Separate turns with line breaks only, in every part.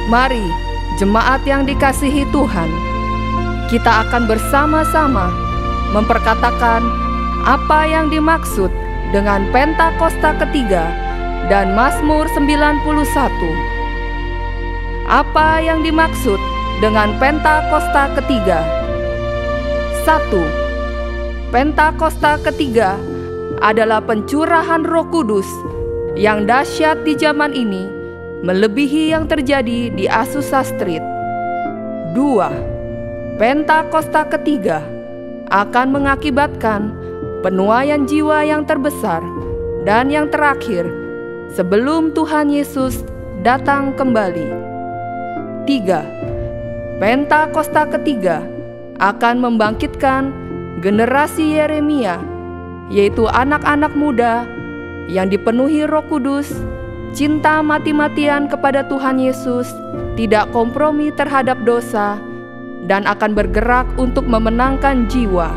Mari, jemaat yang dikasihi Tuhan, kita akan bersama-sama memperkatakan apa yang dimaksud dengan Pentakosta ketiga dan Mazmur 91. Apa yang dimaksud dengan Pentakosta ketiga? 1. Pentakosta ketiga adalah pencurahan Roh Kudus yang dahsyat di zaman ini, melebihi yang terjadi di Azusa Street. 2. Pentakosta ketiga akan mengakibatkan penuaian jiwa yang terbesar dan yang terakhir sebelum Tuhan Yesus datang kembali. 3. Pentakosta ketiga akan membangkitkan generasi Yeremia, yaitu anak-anak muda yang dipenuhi Roh Kudus, cinta mati-matian kepada Tuhan Yesus, tidak kompromi terhadap dosa, dan akan bergerak untuk memenangkan jiwa.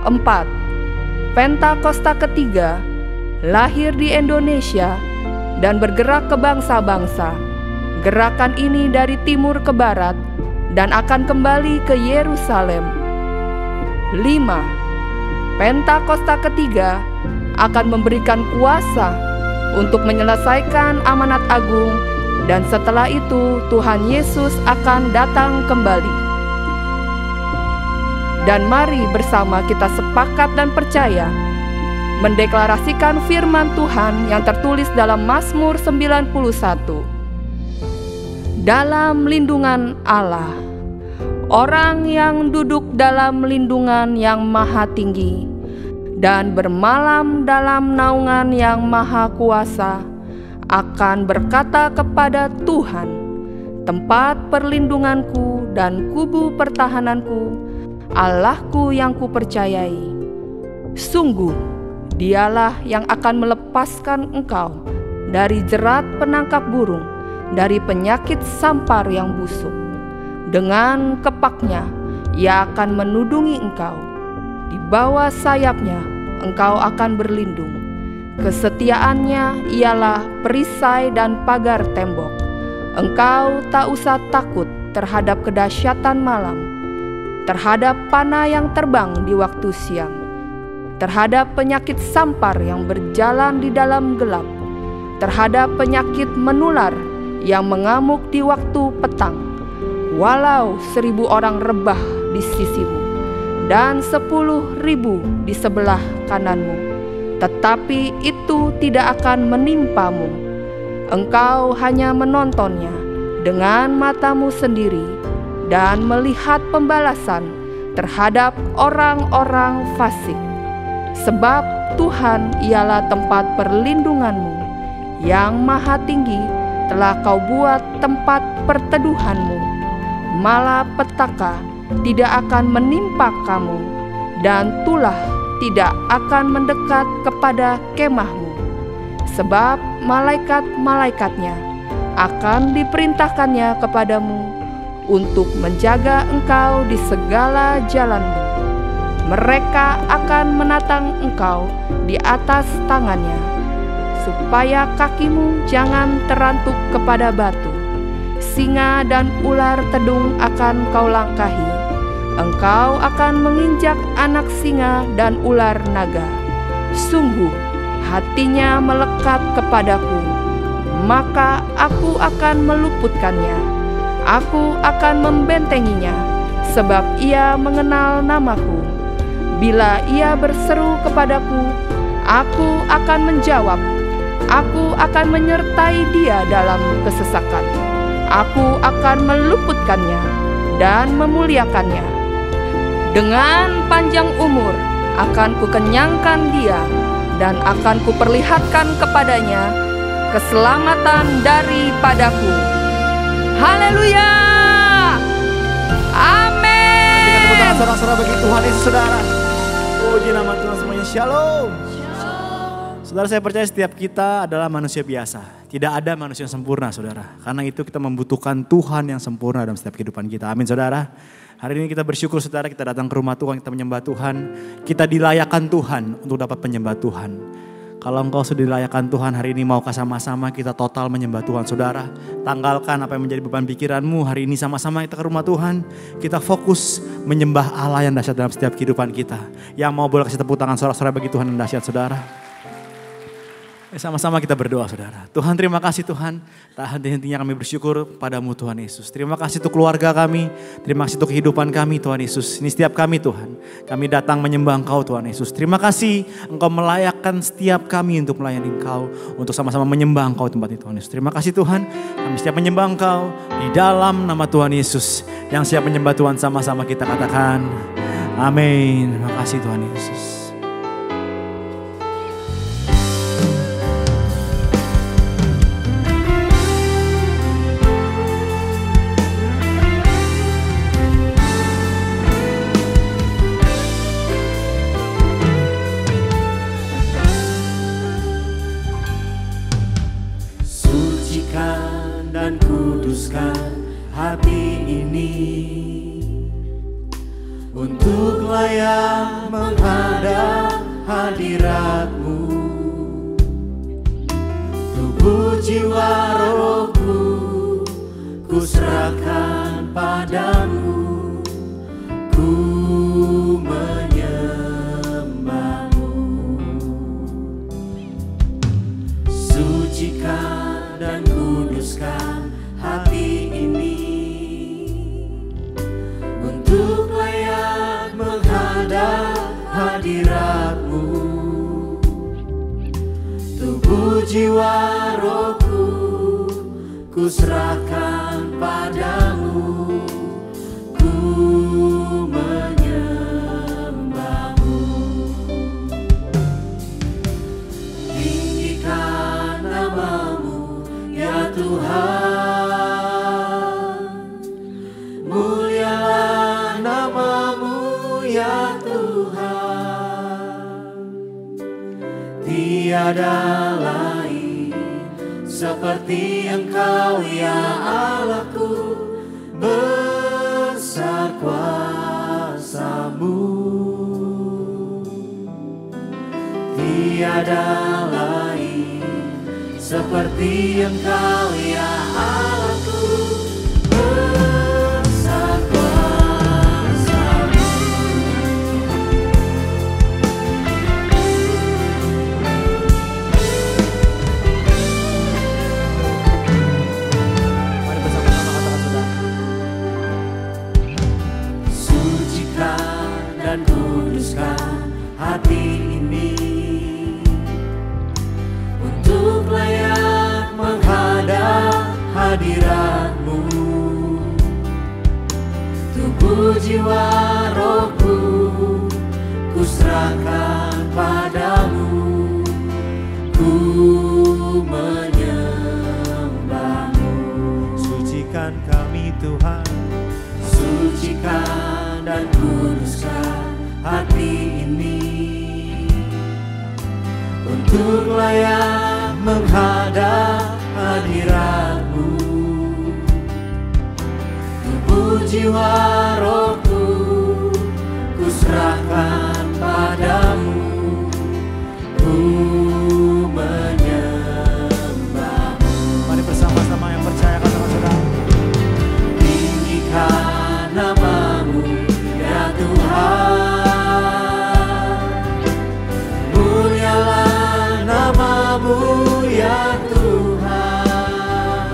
4. Pentakosta ketiga lahir di Indonesia dan bergerak ke bangsa-bangsa. Gerakan ini dari timur ke barat dan akan kembali ke Yerusalem. 5. Pentakosta ketiga akan memberikan kuasa untuk menyelesaikan amanat agung, dan setelah itu Tuhan Yesus akan datang kembali. Dan mari bersama kita sepakat dan percaya mendeklarasikan firman Tuhan yang tertulis dalam Mazmur 91. Dalam lindungan Allah, orang yang duduk dalam lindungan yang maha tinggi dan bermalam dalam naungan yang maha kuasa akan berkata kepada Tuhan, tempat perlindunganku dan kubu pertahananku, Allahku yang kupercayai. Sungguh, Dialah yang akan melepaskan engkau dari jerat penangkap burung, dari penyakit sampar yang busuk. Dengan kepaknya Ia akan menudungi engkau. Di bawah sayapnya engkau akan berlindung. Kesetiaannya ialah perisai dan pagar tembok. Engkau tak usah takut terhadap kedahsyatan malam, terhadap panah yang terbang di waktu siang, terhadap penyakit sampar yang berjalan di dalam gelap, terhadap penyakit menular yang mengamuk di waktu petang. Walau 1.000 orang rebah di sisimu dan 10.000 di sebelah kananmu, tetapi itu tidak akan menimpamu. Engkau hanya menontonnya dengan matamu sendiri dan melihat pembalasan terhadap orang-orang fasik. Sebab Tuhan ialah tempat perlindunganmu, yang maha tinggi telah kau buat tempat perteduhanmu. Malapetaka tidak akan menimpa kamu, dan tulah tidak akan mendekat kepada kemahmu. Sebab malaikat-malaikatnya akan diperintahkannya kepadamu untuk menjaga engkau di segala jalanmu. Mereka akan menatang engkau di atas tangannya, supaya kakimu jangan terantuk kepada batu. Singa dan ular tedung akan kau langkahi. Engkau akan menginjak anak singa dan ular naga. Sungguh hatinya melekat kepadaku, maka aku akan meluputkannya. Aku akan membentenginya, sebab ia mengenal namaku. Bila ia berseru kepadaku, aku akan menjawab. Aku akan menyertai dia dalam kesesakan. Aku akan meluputkannya dan memuliakannya. Dengan panjang umur akan kukenyangkan dia, dan akan kuperlihatkan kepadanya keselamatan daripadaku. Haleluya! Amin.
Tepuk tangan saudara-saudara bagi Tuhan Yesus, saudara. Puji nama Tuhan semuanya. Shalom. Saudara, saya percaya setiap kita adalah manusia biasa. Tidak ada manusia yang sempurna, saudara. Karena itu kita membutuhkan Tuhan yang sempurna dalam setiap kehidupan kita. Amin, saudara. Hari ini kita bersyukur, saudara, kita datang ke rumah Tuhan, kita menyembah Tuhan. Kita dilayakkan Tuhan untuk dapat menyembah Tuhan. Kalau engkau sudah dilayakan Tuhan hari ini, maukah sama-sama kita total menyembah Tuhan saudara. Tanggalkan apa yang menjadi beban pikiranmu hari ini, sama-sama kita ke rumah Tuhan. Kita fokus menyembah Allah yang dahsyat dalam setiap kehidupan kita. Yang mau boleh kasih tepuk tangan sorak-sorai bagi Tuhan yang dahsyat saudara. Sama-sama kita berdoa saudara. Tuhan terima kasih Tuhan. Tak henti-hentinya kami bersyukur padamu Tuhan Yesus. Terima kasih untuk keluarga kami. Terima kasih untuk kehidupan kami Tuhan Yesus. Ini setiap kami Tuhan. Kami datang menyembah Engkau Tuhan Yesus. Terima kasih Engkau melayakkan setiap kami untuk melayani Engkau. Untuk sama-sama menyembah Engkau tempat ini Tuhan Yesus. Terima kasih Tuhan. Kami siap menyembah Engkau di dalam nama Tuhan Yesus. Yang siap menyembah Tuhan sama-sama kita katakan. Amin. Terima kasih Tuhan Yesus.
Hati ini untuk layak menghadap hadirat-Mu. Tubuh jiwa rohku ku serahkan padamu. Ku menyembah-Mu. Sucikan dan kuduskan hati ini untuk layak menghadap hadirat-Mu. Tubuh jiwa rohku ku serahkan padamu. Ku menyembah-Mu. Tinggikan nama-Mu ya Tuhan. Tiada lain seperti Engkau ya Allahku, besar kuasa-Mu. Tiada lain seperti Engkau ya Allahku, besar kuasa-Mu. Dan kuduskan hati ini untuk layak menghadap hadirat-Mu. Tubuh jiwa rohku ku serahkan padamu. Ku menyembah-Mu. Sucikan kami Tuhan, sucikan dan kuduskan hati ini untuk layak menghadap hadirat-Mu. Tubuh jiwa rohku ku serahkan padamu. Ku menyembah-Mu.
Mari bersama-sama yang percaya katakan saudara.
Tinggikan nama-Mu ya Tuhan, mulialah nama-Mu ya Tuhan.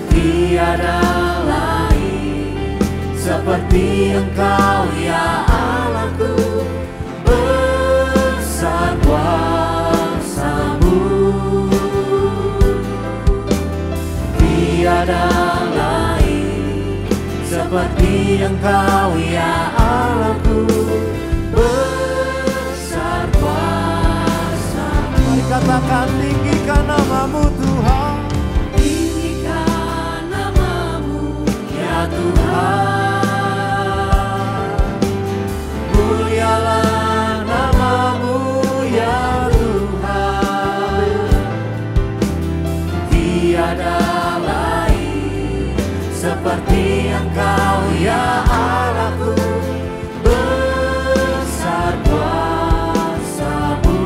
Tiada lain seperti Engkau ya Allahku, besar kuasa-Mu. Tiada seperti Engkau ya Allahku, besar kuasa-Mu.
Mari katakan tinggikan nama-Mu Tuhan.
Tinggikan nama-Mu ya Tuhan, mulialah nama-Mu ya Tuhan. Tiada lain seperti Engkau ya Allahku, besar kuasa-Mu.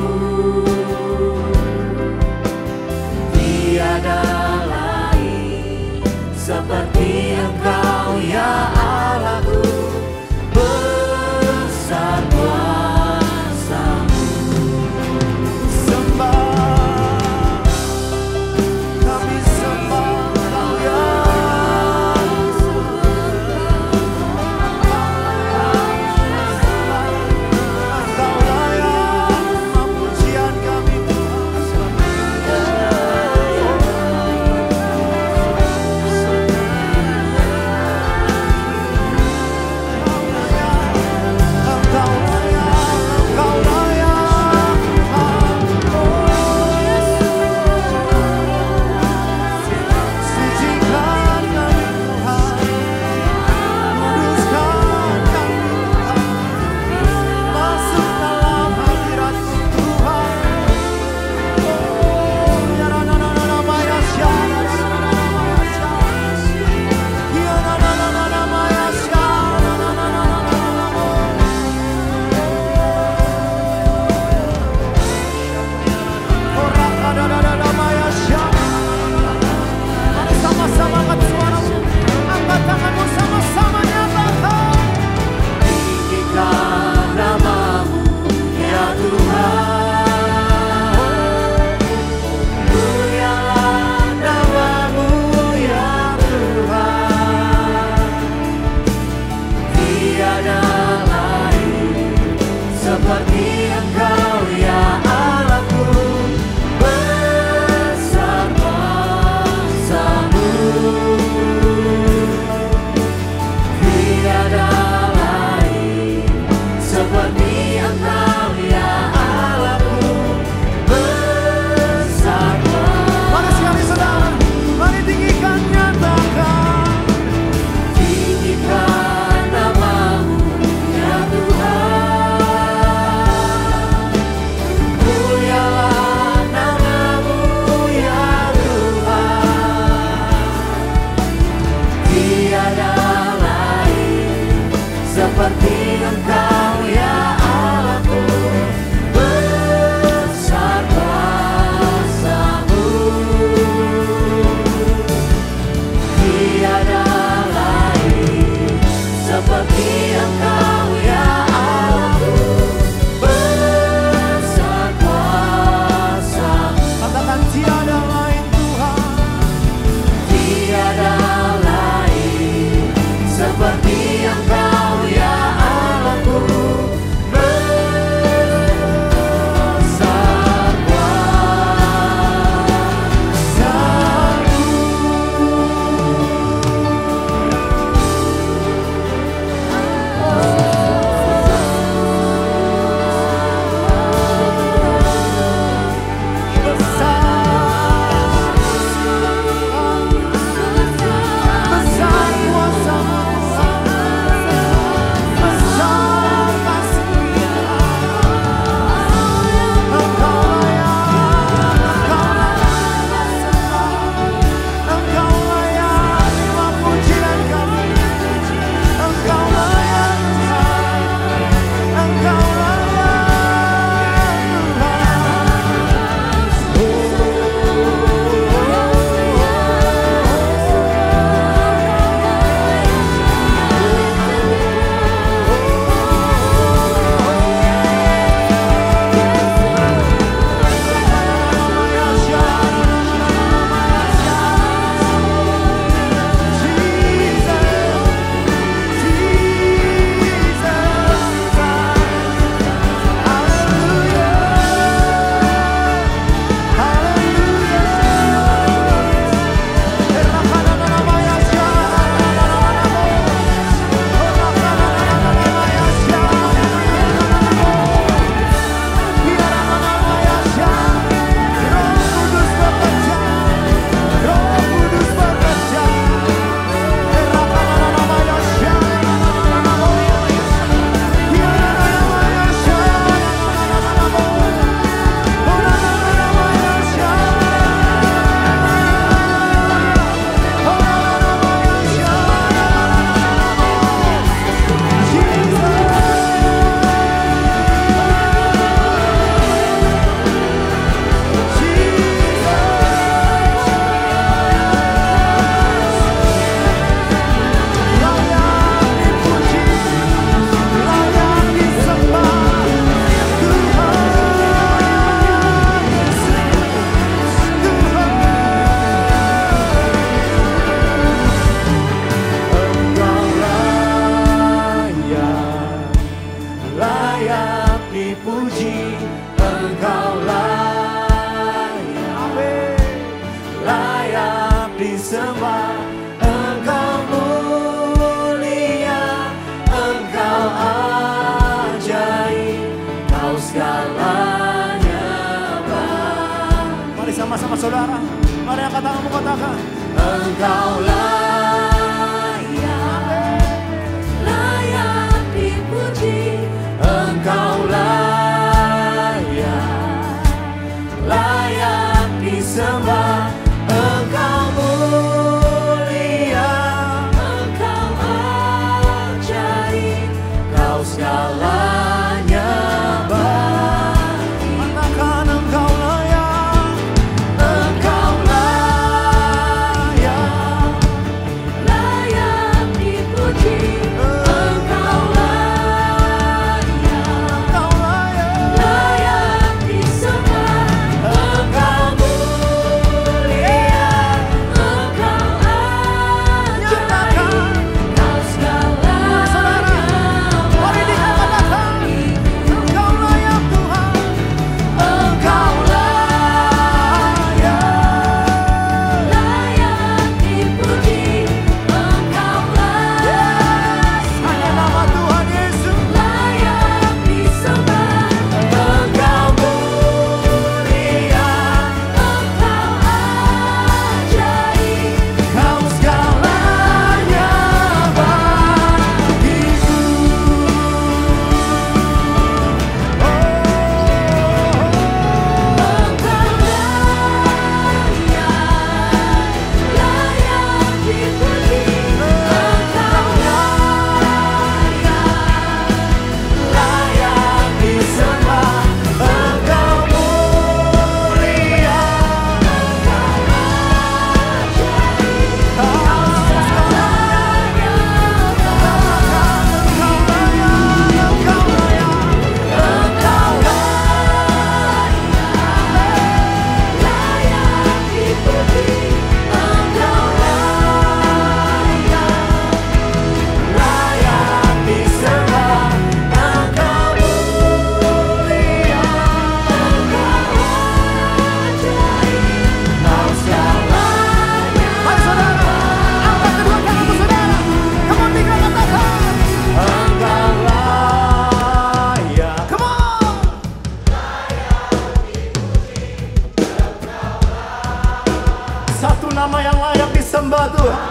sama-sama saudara. Mari angkat tanganmu katakan.
Engkau layak dipuji, Engkau layak disembah, Engkau mulia, Engkau ajaib, Kau segalanya bagi.
Katakan engkau layak,
Engkau layak dipuji, Engkau layak disembah, Engkau mulia, Engkau ajaib, Kau segalanya
mari dikatakan engkau layak Tuhan.
Engkau layak dipuji, Engkau
Hanya nama Tuhan Yesus.
layak disembah, Engkau mulia, Engkau ajaib, Kau segalanya bagiku. Engkau layak dipuji, Engkau layak disembah, Engkau mulia, Engkau ajaib, Kau segalanya
Engkau layak.
Engkau layak dipuji, Engkau layak disembah, Engkau mulia, Engkau ajaib, Kau segalanya.
Mari saudara, angkat kedua tanganmu saudara. Come on, tiga katakan.
Engkau layak.
Come on.
Satu nama yang layak disembah Tuhan.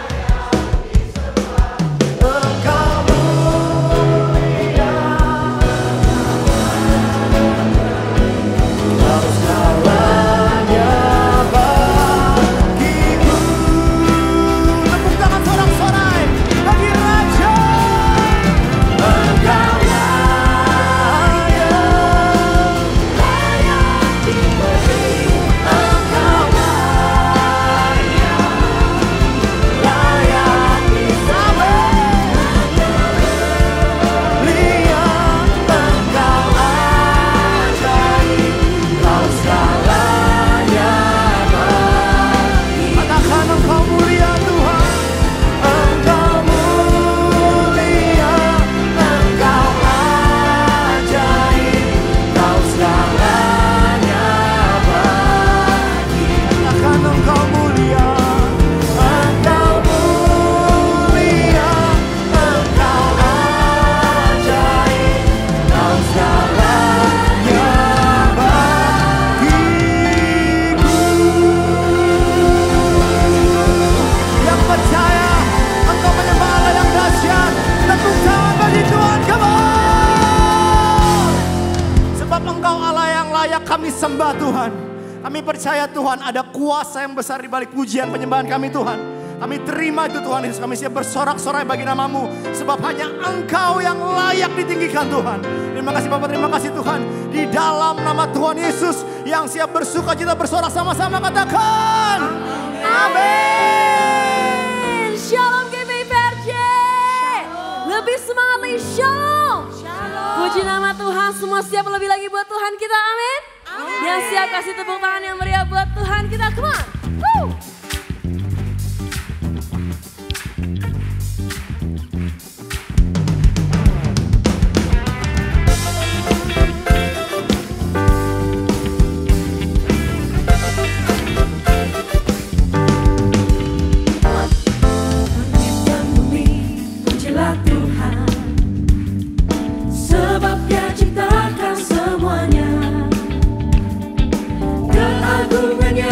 Engkau mulia, Kau segalanya bagiku.
Tepuk tangan sorak-sorai bagi Raja.
Engkau layak dipuji, Engkau layak
kami sembah Tuhan. Kami percaya Tuhan ada kuasa yang besar di balik pujian penyembahan kami Tuhan. Kami terima itu Tuhan Yesus. Kami siap bersorak-sorai bagi nama-Mu. Sebab hanya Engkau yang layak ditinggikan Tuhan. Terima kasih Bapak, terima kasih Tuhan. Di dalam nama Tuhan Yesus yang siap bersuka cita bersorak sama-sama katakan.
Amin. Shalom GPIPRJ. Lebih semangat lagi. Shalom. Puji nama Tuhan. Semua siap lebih lagi buat Tuhan kita. Amin. Yang siap kasih tepuk tangan yang meriah buat Tuhan kita. Come on. Woo.
Keagungannya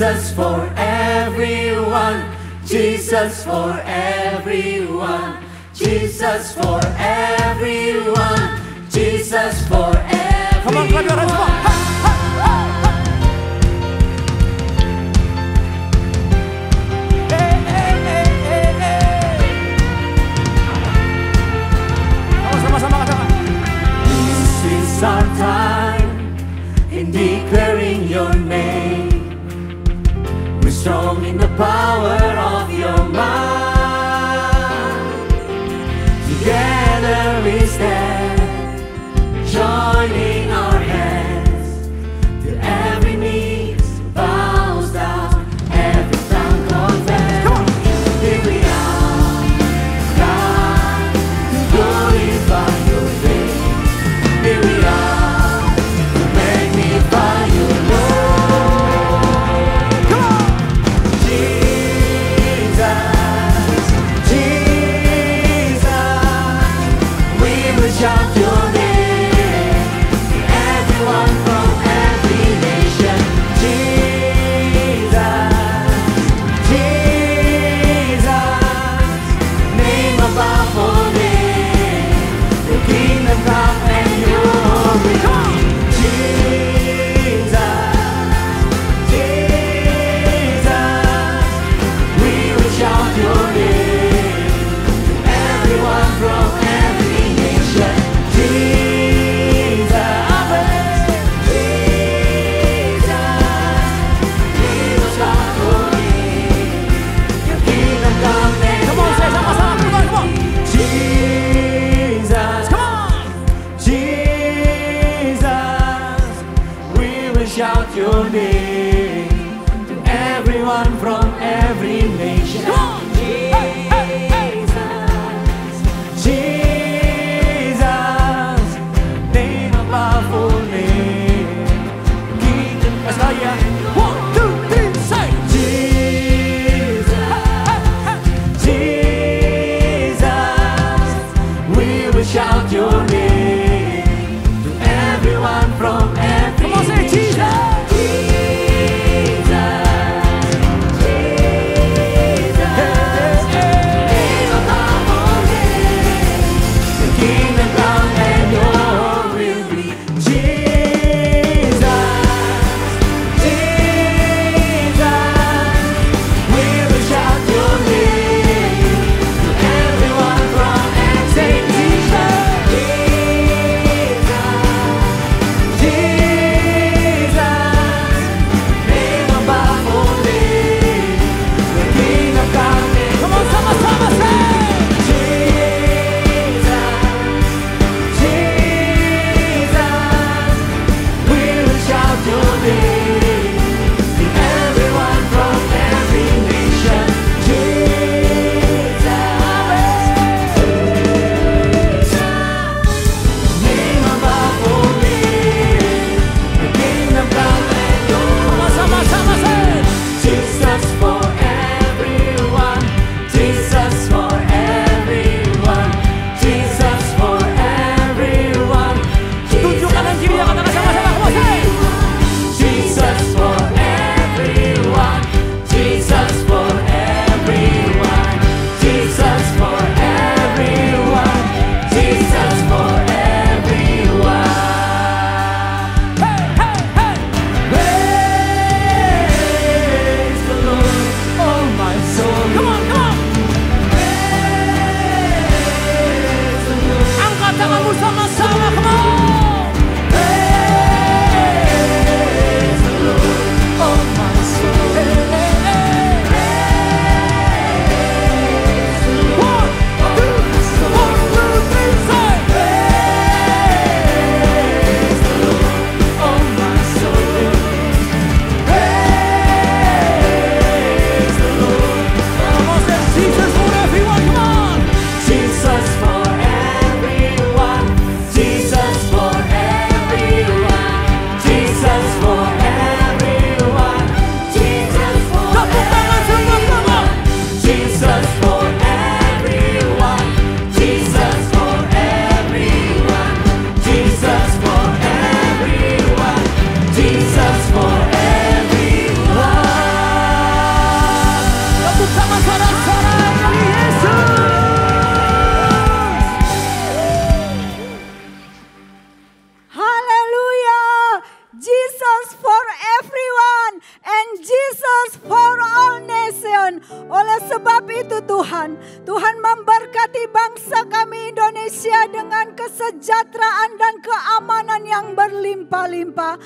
Jesus for everyone. Jesus for everyone. Jesus for everyone. Jesus for everyone.
Come on, clap your hands, come on. Sama-sama katakan.
This is our time in declaring your name. We're strong in the power of your mind. Together we stand, joining our hands, till every knee bows down, every tongue confess. Here we are, God, to glorify your name. Here we are, to magnify your Lord.
Come on.
Jesus, Jesus, we will shout your name. Everyone from every nation. Jesus, Jesus, name above all names. Your kingdom come and your will be. Jesus, Jesus, we will shout your name. Everyone from every nation. Jesus, we will shout your name. Your kingdom come and
Come on, say sama-sama, come on.
Jesus,
Come on.
Jesus, we will shout your name to everyone from every nation. Jesus, name above all names. Kingdom,
Sekali lagi ya. 1, 2, 3, say.
Jesus, Jesus, we will shout your name to everyone from every
Come on, say Jesus.
name above all names. The kingdom come and your will be. Jesus, Jesus, we will shout your name to everyone from every nation. Jesus, name above all names. The kingdom come and
Come on, sama-sama, say.
Jesus, we will shout your name to everyone from every nation. Jesus, name above all names. The kingdom come and your
Sama-sama, say.
Jesus for everyone. Jesus for everyone. Jesus for everyone.
Tunjuk kanan kiri ya, katakan sama-sama, come on, say.
Jesus for everyone. Jesus for everyone. Jesus for everyone. Jesus for everyone.
Hey, hey, hey.
Praise the Lord, oh my soul.
Come on, come on.
Praise the Lord.
Angkat tanganmu sama-sama, come on.
Praise the Lord, oh my soul. Praise the Lord, oh my soul.
1, 2, 3, say.
Praise the Lord, oh my soul. Praise the Lord,
Come on, say Jesus for everyone, come on.
Jesus for everyone. Jesus for everyone. Jesus for everyone. Jesus for
Tepuk tangan semua, come on.
Jesus for everyone. Jesus for everyone. Jesus for everyone. Jesus for everyone. Jesus for everyone.
sebab itu Tuhan, Tuhan memberkati bangsa kami Indonesia dengan kesejahteraan dan keamanan yang berlimpah-limpah.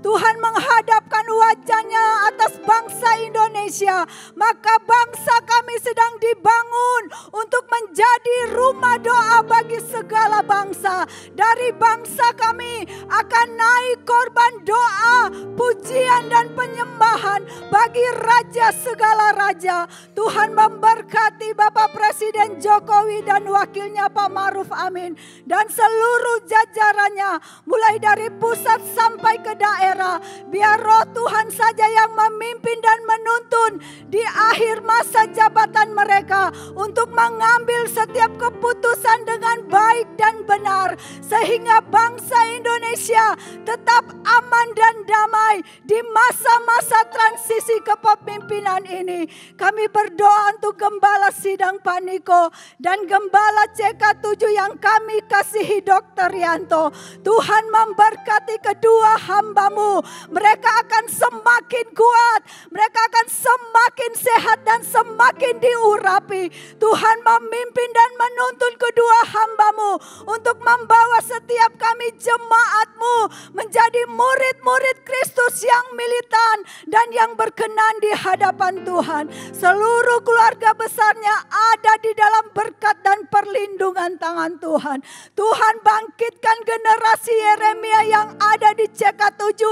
Tuhan menghadapkan wajahnya atas bangsa Indonesia, maka bangsa kami sedang dibangun untuk menjadi rumah doa bagi segala bangsa. Dari bangsa kami akan naik korban doa, pujian dan penyembahan bagi Raja segala raja. Tuhan memberkati Bapak Presiden Jokowi dan wakilnya Pak Ma'ruf Amin dan seluruh jajarannya, mulai dari pusat sampai ke daerah. Biar roh Tuhan saja yang memimpin dan menuntun di akhir masa jabatan mereka untuk mengambil setiap keputusan dengan baik dan benar, sehingga bangsa Indonesia tetap aman dan damai di masa-masa transisi kepemimpinan ini. Kami berdoa untuk Gembala Sidang Pak Niko dan Gembala CK7 yang kami kasihi Dr. Yanto. Tuhan memberkati kedua hamba-Mu. Mereka akan semakin kuat, mereka akan semakin sehat dan semakin diurapi. Tuhan memimpin dan menuntun kedua hamba-Mu untuk membawa setiap kami jemaat-Mu menjadi murid-murid Kristus yang militan dan yang berkenan di hadapan Tuhan. Seluruh keluarga besarnya ada di dalam berkat dan perlindungan tangan Tuhan. Tuhan bangkitkan generasi Yeremia yang ada di CK7.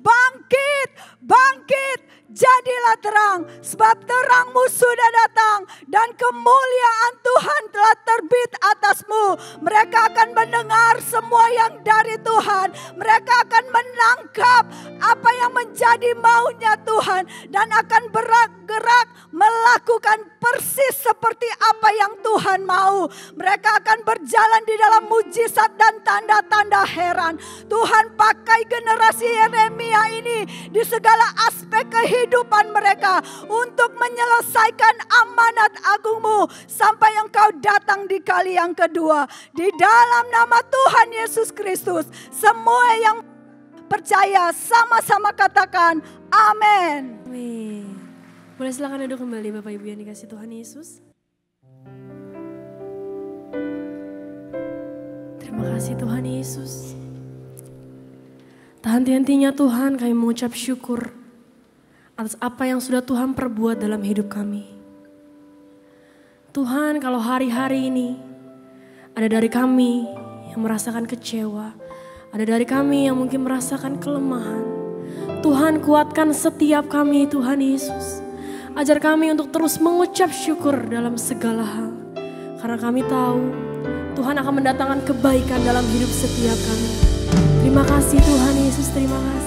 Bangkit, bangkit, jadilah terang, sebab terang-Mu sudah datang dan kemuliaan Tuhan telah terbit atasmu. Mereka akan mendengar semua yang dari Tuhan. Mereka akan menangkap apa yang menjadi maunya Tuhan dan akan bergerak melakukan persis seperti apa yang Tuhan mau. Mereka akan berjalan di dalam mujizat dan tanda-tanda heran. Tuhan pakai generasi Yeremia ini di segala aspek kehidupan mereka untuk menyelesaikan amanat agung-Mu sampai Engkau datang di kali yang kedua. Di dalam nama Tuhan Yesus Kristus, semua yang percaya sama-sama katakan amin.
Amin. Boleh silakan duduk kembali Bapak Ibu yang dikasih Tuhan Yesus. Terima kasih Tuhan Yesus. Tak henti-hentinya Tuhan kami mengucap syukur atas apa yang sudah Tuhan perbuat dalam hidup kami. Tuhan, kalau hari-hari ini ada dari kami yang merasakan kecewa, ada dari kami yang mungkin merasakan kelemahan, Tuhan kuatkan setiap kami Tuhan Yesus. Ajar kami untuk terus mengucap syukur dalam segala hal. Karena kami tahu Tuhan akan mendatangkan kebaikan dalam hidup setiap kami. Terima kasih Tuhan Yesus, terima kasih.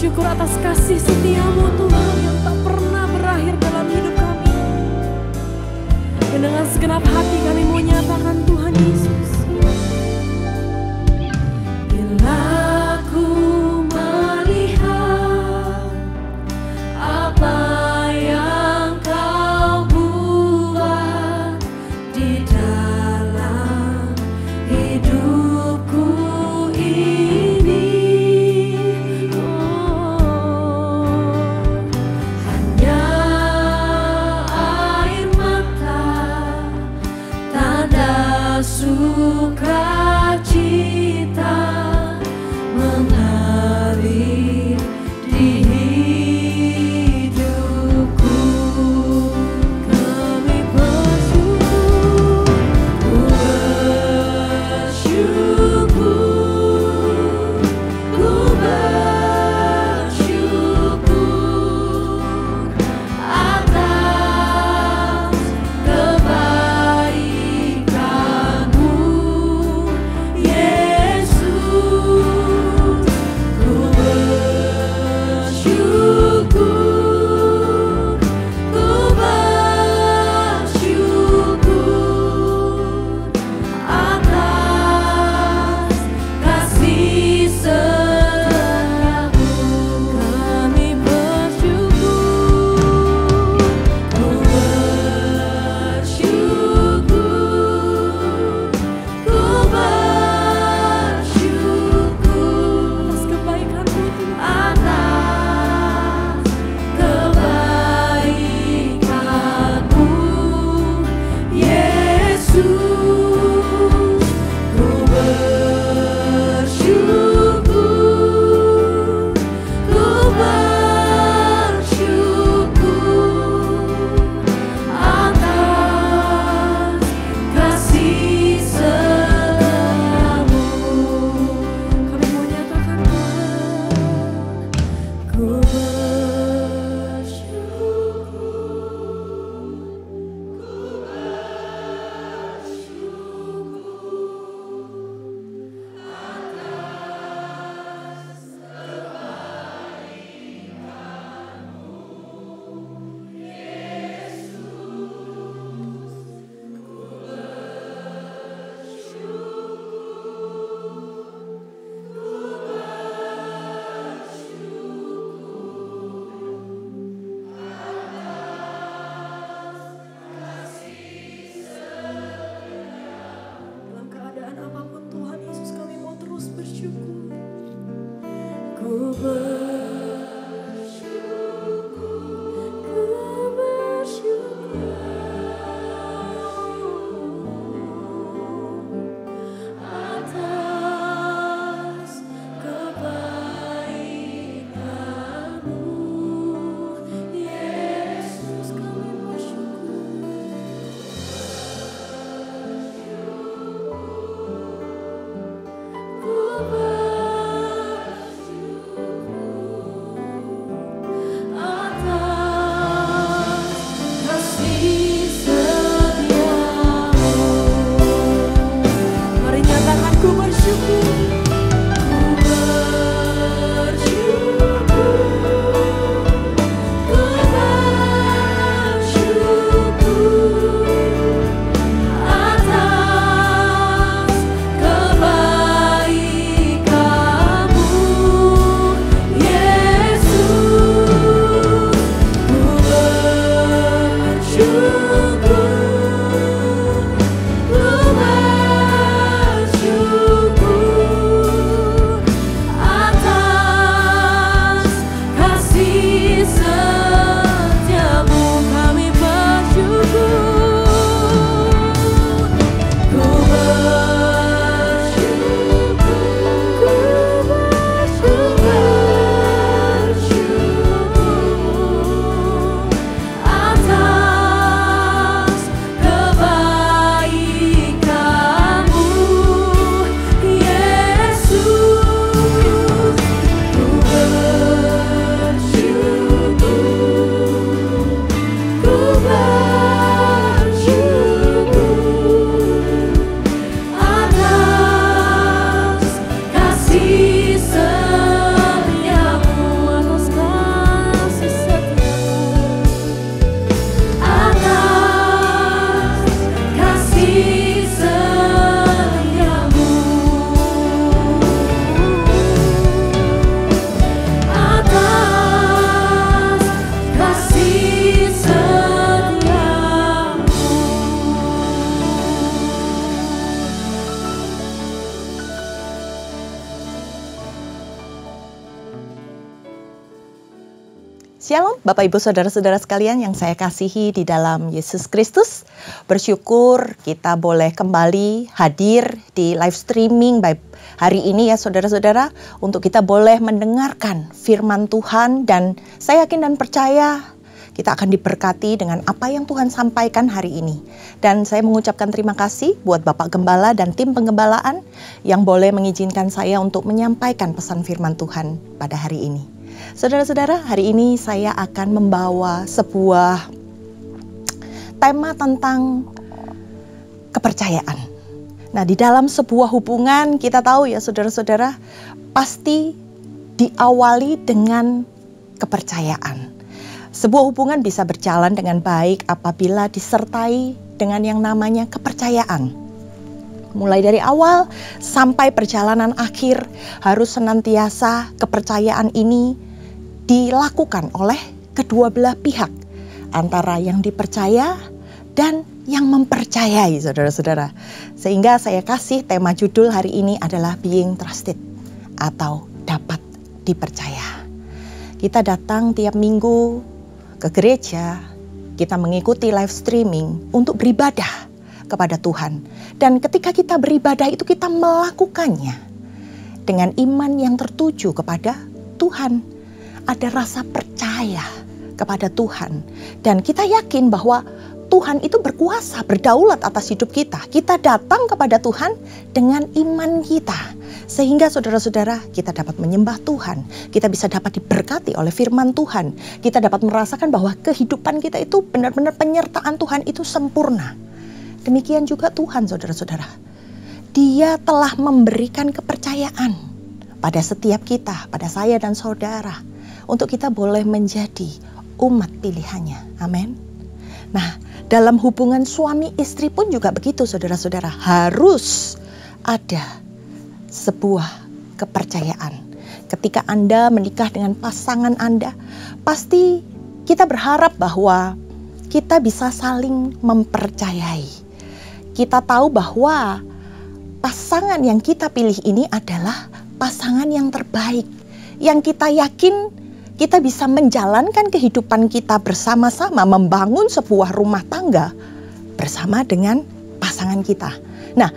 Bersyukur atas kasih setia-Mu Tuhan yang tak pernah berakhir dalam hidup kami. Dan dengan segenap hati kami mau nyatakan Tuhan Yesus. Bila ku melihat apa yang Kau buat di dalam hidupku ini, hanya air mata, tanda sukacita mengalir di hidupku. Kami bersyukur, ku bersyukur, ku bersyukur atas kebaikan-Mu, Yesus.
Shalom Bapak Ibu Saudara-saudara sekalian yang saya kasihi di dalam Yesus Kristus. Bersyukur kita boleh kembali hadir di live streaming hari ini ya saudara-saudara. Untuk kita boleh mendengarkan firman Tuhan, dan saya yakin dan percaya kita akan diberkati dengan apa yang Tuhan sampaikan hari ini. Dan saya mengucapkan terima kasih buat Bapak Gembala dan tim penggembalaan yang boleh mengizinkan saya untuk menyampaikan pesan firman Tuhan pada hari ini. Saudara-saudara, hari ini saya akan membawa sebuah tema tentang kepercayaan. Nah, di dalam sebuah hubungan kita tahu ya saudara-saudara, pasti diawali dengan kepercayaan. Sebuah hubungan bisa berjalan dengan baik apabila disertai dengan yang namanya kepercayaan. Mulai dari awal sampai perjalanan akhir harus senantiasa kepercayaan ini dilakukan oleh kedua belah pihak, antara yang dipercaya dan yang mempercayai saudara-saudara. Sehingga saya kasih tema judul hari ini adalah Being Trusted atau dapat dipercaya. Kita datang tiap minggu ke gereja, kita mengikuti live streaming untuk beribadah kepada Tuhan. Dan ketika kita beribadah itu kita melakukannya dengan iman yang tertuju kepada Tuhan. Ada rasa percaya kepada Tuhan. Dan kita yakin bahwa Tuhan itu berkuasa, berdaulat atas hidup kita. Kita datang kepada Tuhan dengan iman kita. Sehingga saudara-saudara, kita dapat menyembah Tuhan. Kita bisa dapat diberkati oleh firman Tuhan. Kita dapat merasakan bahwa kehidupan kita itu benar-benar penyertaan Tuhan itu sempurna. Demikian juga Tuhan saudara-saudara. Dia telah memberikan kepercayaan pada setiap kita, pada saya dan saudara, untuk kita boleh menjadi umat pilihannya. Amin. Nah, dalam hubungan suami istri pun juga begitu saudara-saudara. Harus ada sebuah kepercayaan. Ketika Anda menikah dengan pasangan Anda, pasti kita berharap bahwa kita bisa saling mempercayai. Kita tahu bahwa pasangan yang kita pilih ini adalah pasangan yang terbaik, yang kita yakin kita bisa menjalankan kehidupan kita bersama-sama, membangun sebuah rumah tangga bersama dengan pasangan kita. Nah,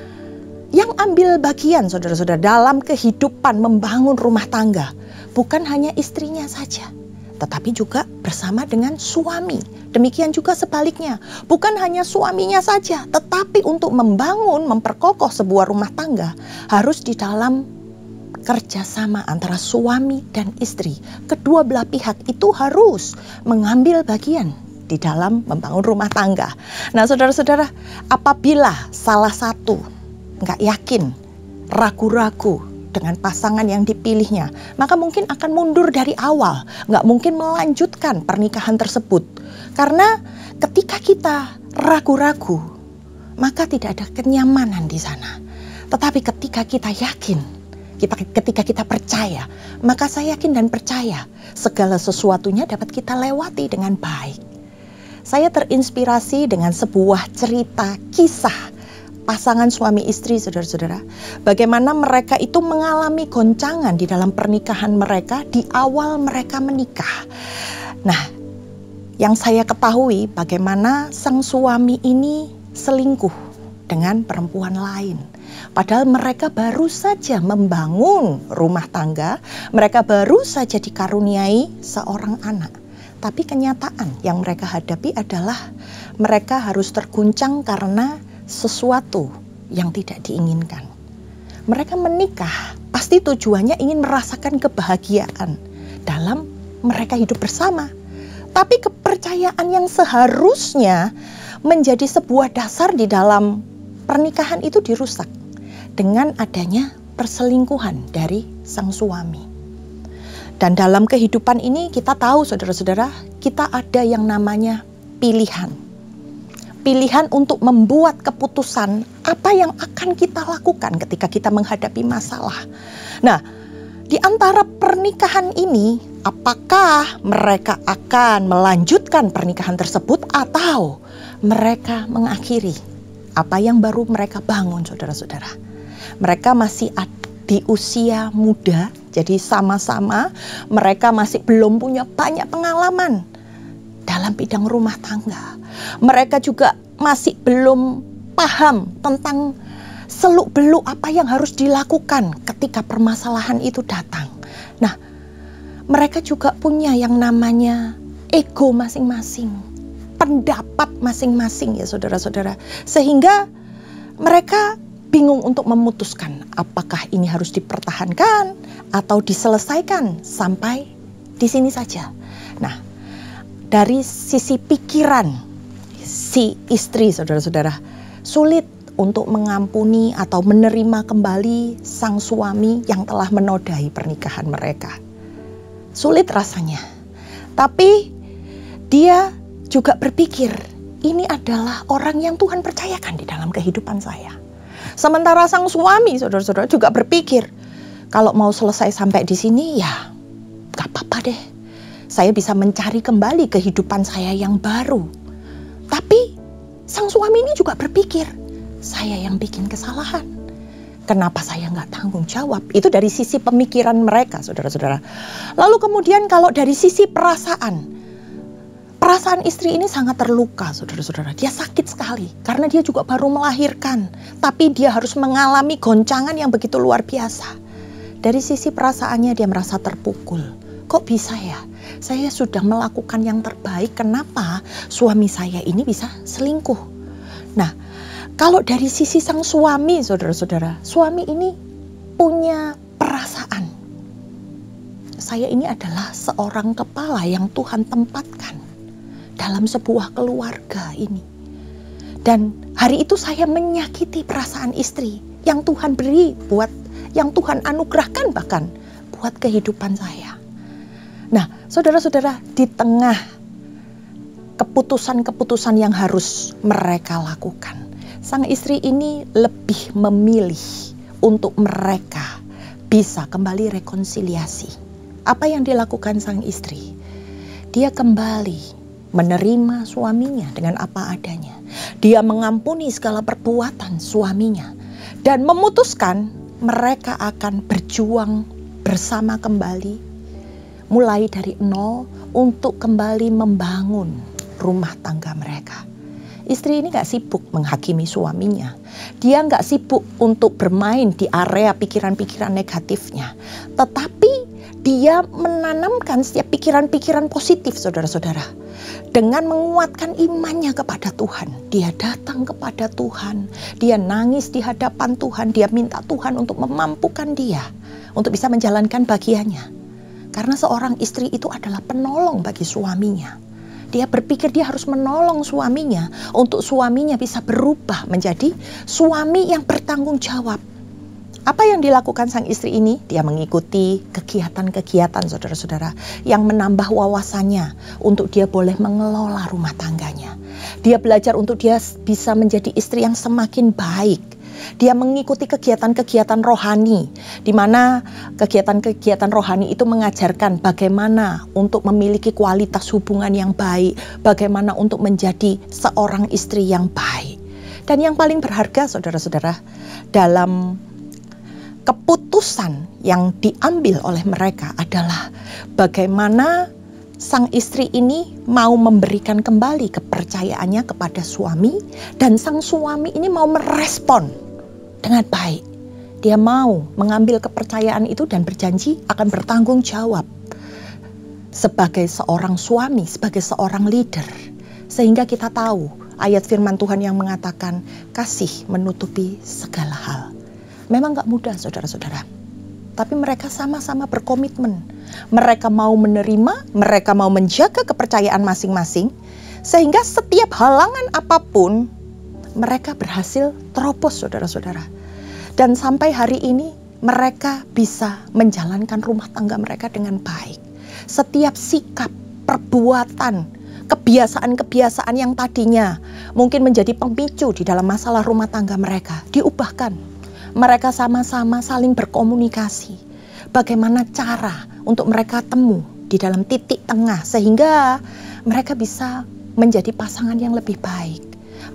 yang ambil bagian saudara-saudara dalam kehidupan membangun rumah tangga bukan hanya istrinya saja, tetapi juga bersama dengan suami. Demikian juga sebaliknya, bukan hanya suaminya saja, tetapi untuk membangun, memperkokoh sebuah rumah tangga harus di dalam kerjasama antara suami dan istri. Kedua belah pihak itu harus mengambil bagian di dalam membangun rumah tangga. Nah saudara-saudara, apabila salah satu nggak yakin, ragu-ragu dengan pasangan yang dipilihnya, maka mungkin akan mundur dari awal, nggak mungkin melanjutkan pernikahan tersebut. Karena ketika kita ragu-ragu, maka tidak ada kenyamanan di sana. Tetapi ketika kita yakin, ketika kita percaya, maka saya yakin dan percaya segala sesuatunya dapat kita lewati dengan baik. Saya terinspirasi dengan sebuah cerita kisah pasangan suami istri saudara-saudara. Bagaimana mereka itu mengalami goncangan di dalam pernikahan mereka di awal mereka menikah. Nah, yang saya ketahui bagaimana sang suami ini selingkuh dengan perempuan lain. Padahal mereka baru saja membangun rumah tangga, mereka baru saja dikaruniai seorang anak. Tapi kenyataan yang mereka hadapi adalah mereka harus terguncang karena sesuatu yang tidak diinginkan. Mereka menikah, pasti tujuannya ingin merasakan kebahagiaan dalam mereka hidup bersama. Tapi kepercayaan yang seharusnya menjadi sebuah dasar di dalam pernikahan itu dirusak dengan adanya perselingkuhan dari sang suami. Dan dalam kehidupan ini kita tahu saudara-saudara, kita ada yang namanya pilihan. Pilihan untuk membuat keputusan apa yang akan kita lakukan ketika kita menghadapi masalah. Nah, di antara pernikahan ini, apakah mereka akan melanjutkan pernikahan tersebut atau mereka mengakhiri apa yang baru mereka bangun saudara-saudara. Mereka masih di usia muda, Jadi sama-sama mereka masih belum punya banyak pengalaman dalam bidang rumah tangga. Mereka juga masih belum paham tentang seluk-beluk apa yang harus dilakukan ketika permasalahan itu datang. Nah, mereka juga punya yang namanya ego masing-masing, pendapat masing-masing ya saudara-saudara. Sehingga mereka bingung untuk memutuskan apakah ini harus dipertahankan atau diselesaikan sampai di sini saja. Nah, dari sisi pikiran si istri saudara-saudara, sulit untuk mengampuni atau menerima kembali sang suami yang telah menodai pernikahan mereka. Sulit rasanya. Tapi dia juga berpikir, ini adalah orang yang Tuhan percayakan di dalam kehidupan saya. Sementara sang suami, saudara-saudara, juga berpikir, kalau mau selesai sampai di sini, ya gak apa-apa deh. Saya bisa mencari kembali kehidupan saya yang baru. Tapi sang suami ini juga berpikir, saya yang bikin kesalahan. Kenapa saya nggak tanggung jawab? Itu dari sisi pemikiran mereka, saudara-saudara. Lalu kemudian kalau dari sisi perasaan istri ini sangat terluka, saudara-saudara. Dia sakit sekali karena dia juga baru melahirkan. Tapi dia harus mengalami goncangan yang begitu luar biasa. Dari sisi perasaannya dia merasa terpukul. Kok bisa ya? Saya sudah melakukan yang terbaik. Kenapa suami saya ini bisa selingkuh? Nah, kalau dari sisi sang suami, saudara-saudara, suami ini punya perasaan. Saya ini adalah seorang kepala yang Tuhan tempatkan dalam sebuah keluarga ini. Dan hari itu saya menyakiti perasaan istri yang Tuhan beri yang Tuhan anugerahkan bahkan buat kehidupan saya. Nah, saudara-saudara, di tengah keputusan-keputusan yang harus mereka lakukan, sang istri ini lebih memilih untuk mereka bisa kembali rekonsiliasi. Apa yang dilakukan sang istri? Dia kembali menerima suaminya dengan apa adanya. Dia mengampuni segala perbuatan suaminya dan memutuskan mereka akan berjuang bersama kembali, mulai dari nol untuk kembali membangun rumah tangga mereka. Istri ini gak sibuk menghakimi suaminya. Dia gak sibuk untuk bermain di area pikiran-pikiran negatifnya. Tetapi dia menanamkan setiap pikiran-pikiran positif, saudara-saudara. Dengan menguatkan imannya kepada Tuhan. Dia datang kepada Tuhan. Dia nangis di hadapan Tuhan. Dia minta Tuhan untuk memampukan dia untuk bisa menjalankan bagiannya. Karena seorang istri itu adalah penolong bagi suaminya. Dia berpikir dia harus menolong suaminya untuk suaminya bisa berubah menjadi suami yang bertanggung jawab. Apa yang dilakukan sang istri ini? Dia mengikuti kegiatan-kegiatan saudara-saudara yang menambah wawasannya untuk dia boleh mengelola rumah tangganya. Dia belajar untuk dia bisa menjadi istri yang semakin baik. Dia mengikuti kegiatan-kegiatan rohani, di mana kegiatan-kegiatan rohani itu mengajarkan bagaimana untuk memiliki kualitas hubungan yang baik, bagaimana untuk menjadi seorang istri yang baik. Dan yang paling berharga, saudara-saudara, dalam keputusan yang diambil oleh mereka adalah bagaimana sang istri ini mau memberikan kembali kepercayaannya kepada suami, dan sang suami ini mau merespon dengan baik. Dia mau mengambil kepercayaan itu dan berjanji akan bertanggung jawab sebagai seorang suami, sebagai seorang leader. Sehingga kita tahu ayat firman Tuhan yang mengatakan kasih menutupi segala hal. Memang gak mudah, saudara-saudara. Tapi mereka sama-sama berkomitmen. Mereka mau menerima, mereka mau menjaga kepercayaan masing-masing. Sehingga setiap halangan apapun mereka berhasil terobos, saudara-saudara. Dan sampai hari ini mereka bisa menjalankan rumah tangga mereka dengan baik. Setiap sikap, perbuatan, kebiasaan-kebiasaan yang tadinya mungkin menjadi pemicu di dalam masalah rumah tangga mereka diubahkan. Mereka sama-sama saling berkomunikasi. Bagaimana cara untuk mereka temu di dalam titik tengah sehingga mereka bisa menjadi pasangan yang lebih baik.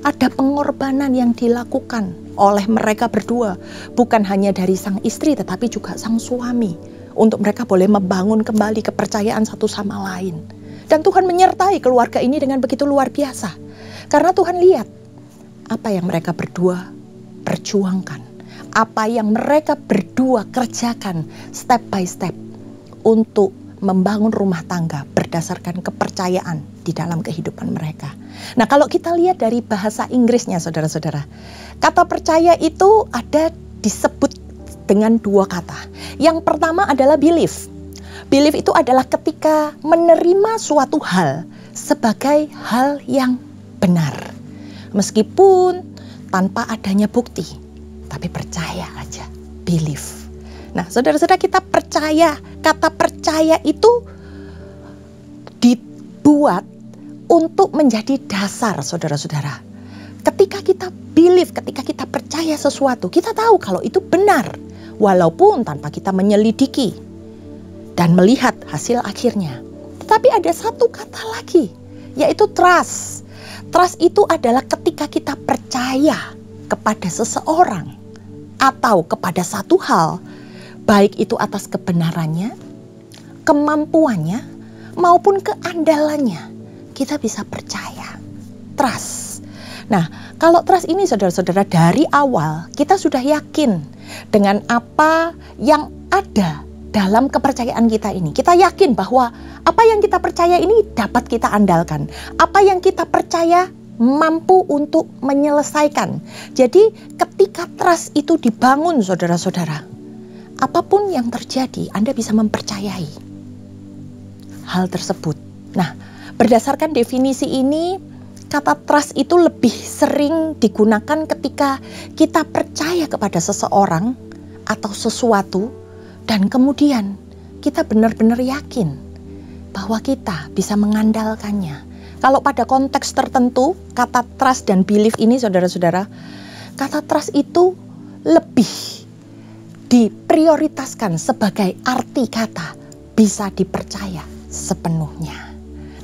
Ada pengorbanan yang dilakukan oleh mereka berdua. Bukan hanya dari sang istri tetapi juga sang suami. untuk mereka boleh membangun kembali kepercayaan satu sama lain. Dan Tuhan menyertai keluarga ini dengan begitu luar biasa. Karena Tuhan lihat apa yang mereka berdua perjuangkan, apa yang mereka berdua kerjakan step by step untuk membangun rumah tangga berdasarkan kepercayaan di dalam kehidupan mereka. Nah, kalau kita lihat dari bahasa Inggrisnya, saudara-saudara, kata percaya itu ada disebut dengan dua kata. Yang pertama adalah believe. Believe itu adalah ketika menerima suatu hal sebagai hal yang benar, meskipun tanpa adanya bukti, tapi percaya aja, believe. Nah, saudara-saudara, kita percaya, kata percaya itu dibuat untuk menjadi dasar, saudara-saudara. Ketika kita believe, ketika kita percaya sesuatu, kita tahu kalau itu benar, walaupun tanpa kita menyelidiki dan melihat hasil akhirnya. Tetapi ada satu kata lagi, yaitu trust. Trust itu adalah ketika kita percaya kepada seseorang atau kepada satu hal, baik itu atas kebenarannya, kemampuannya, maupun keandalannya, kita bisa percaya. Trust. Nah, kalau trust ini, saudara-saudara, dari awal kita sudah yakin dengan apa yang ada dalam kepercayaan kita ini. Kita yakin bahwa apa yang kita percaya ini dapat kita andalkan. Apa yang kita percaya mampu untuk menyelesaikan. Jadi ketika trust itu dibangun, saudara-saudara, apapun yang terjadi, Anda bisa mempercayai hal tersebut. Nah, berdasarkan definisi ini, kata trust itu lebih sering digunakan ketika kita percaya kepada seseorang atau sesuatu, dan kemudian kita benar-benar yakin bahwa kita bisa mengandalkannya. Kalau pada konteks tertentu, kata trust dan belief ini, saudara-saudara, kata trust itu lebih diprioritaskan sebagai arti kata bisa dipercaya sepenuhnya.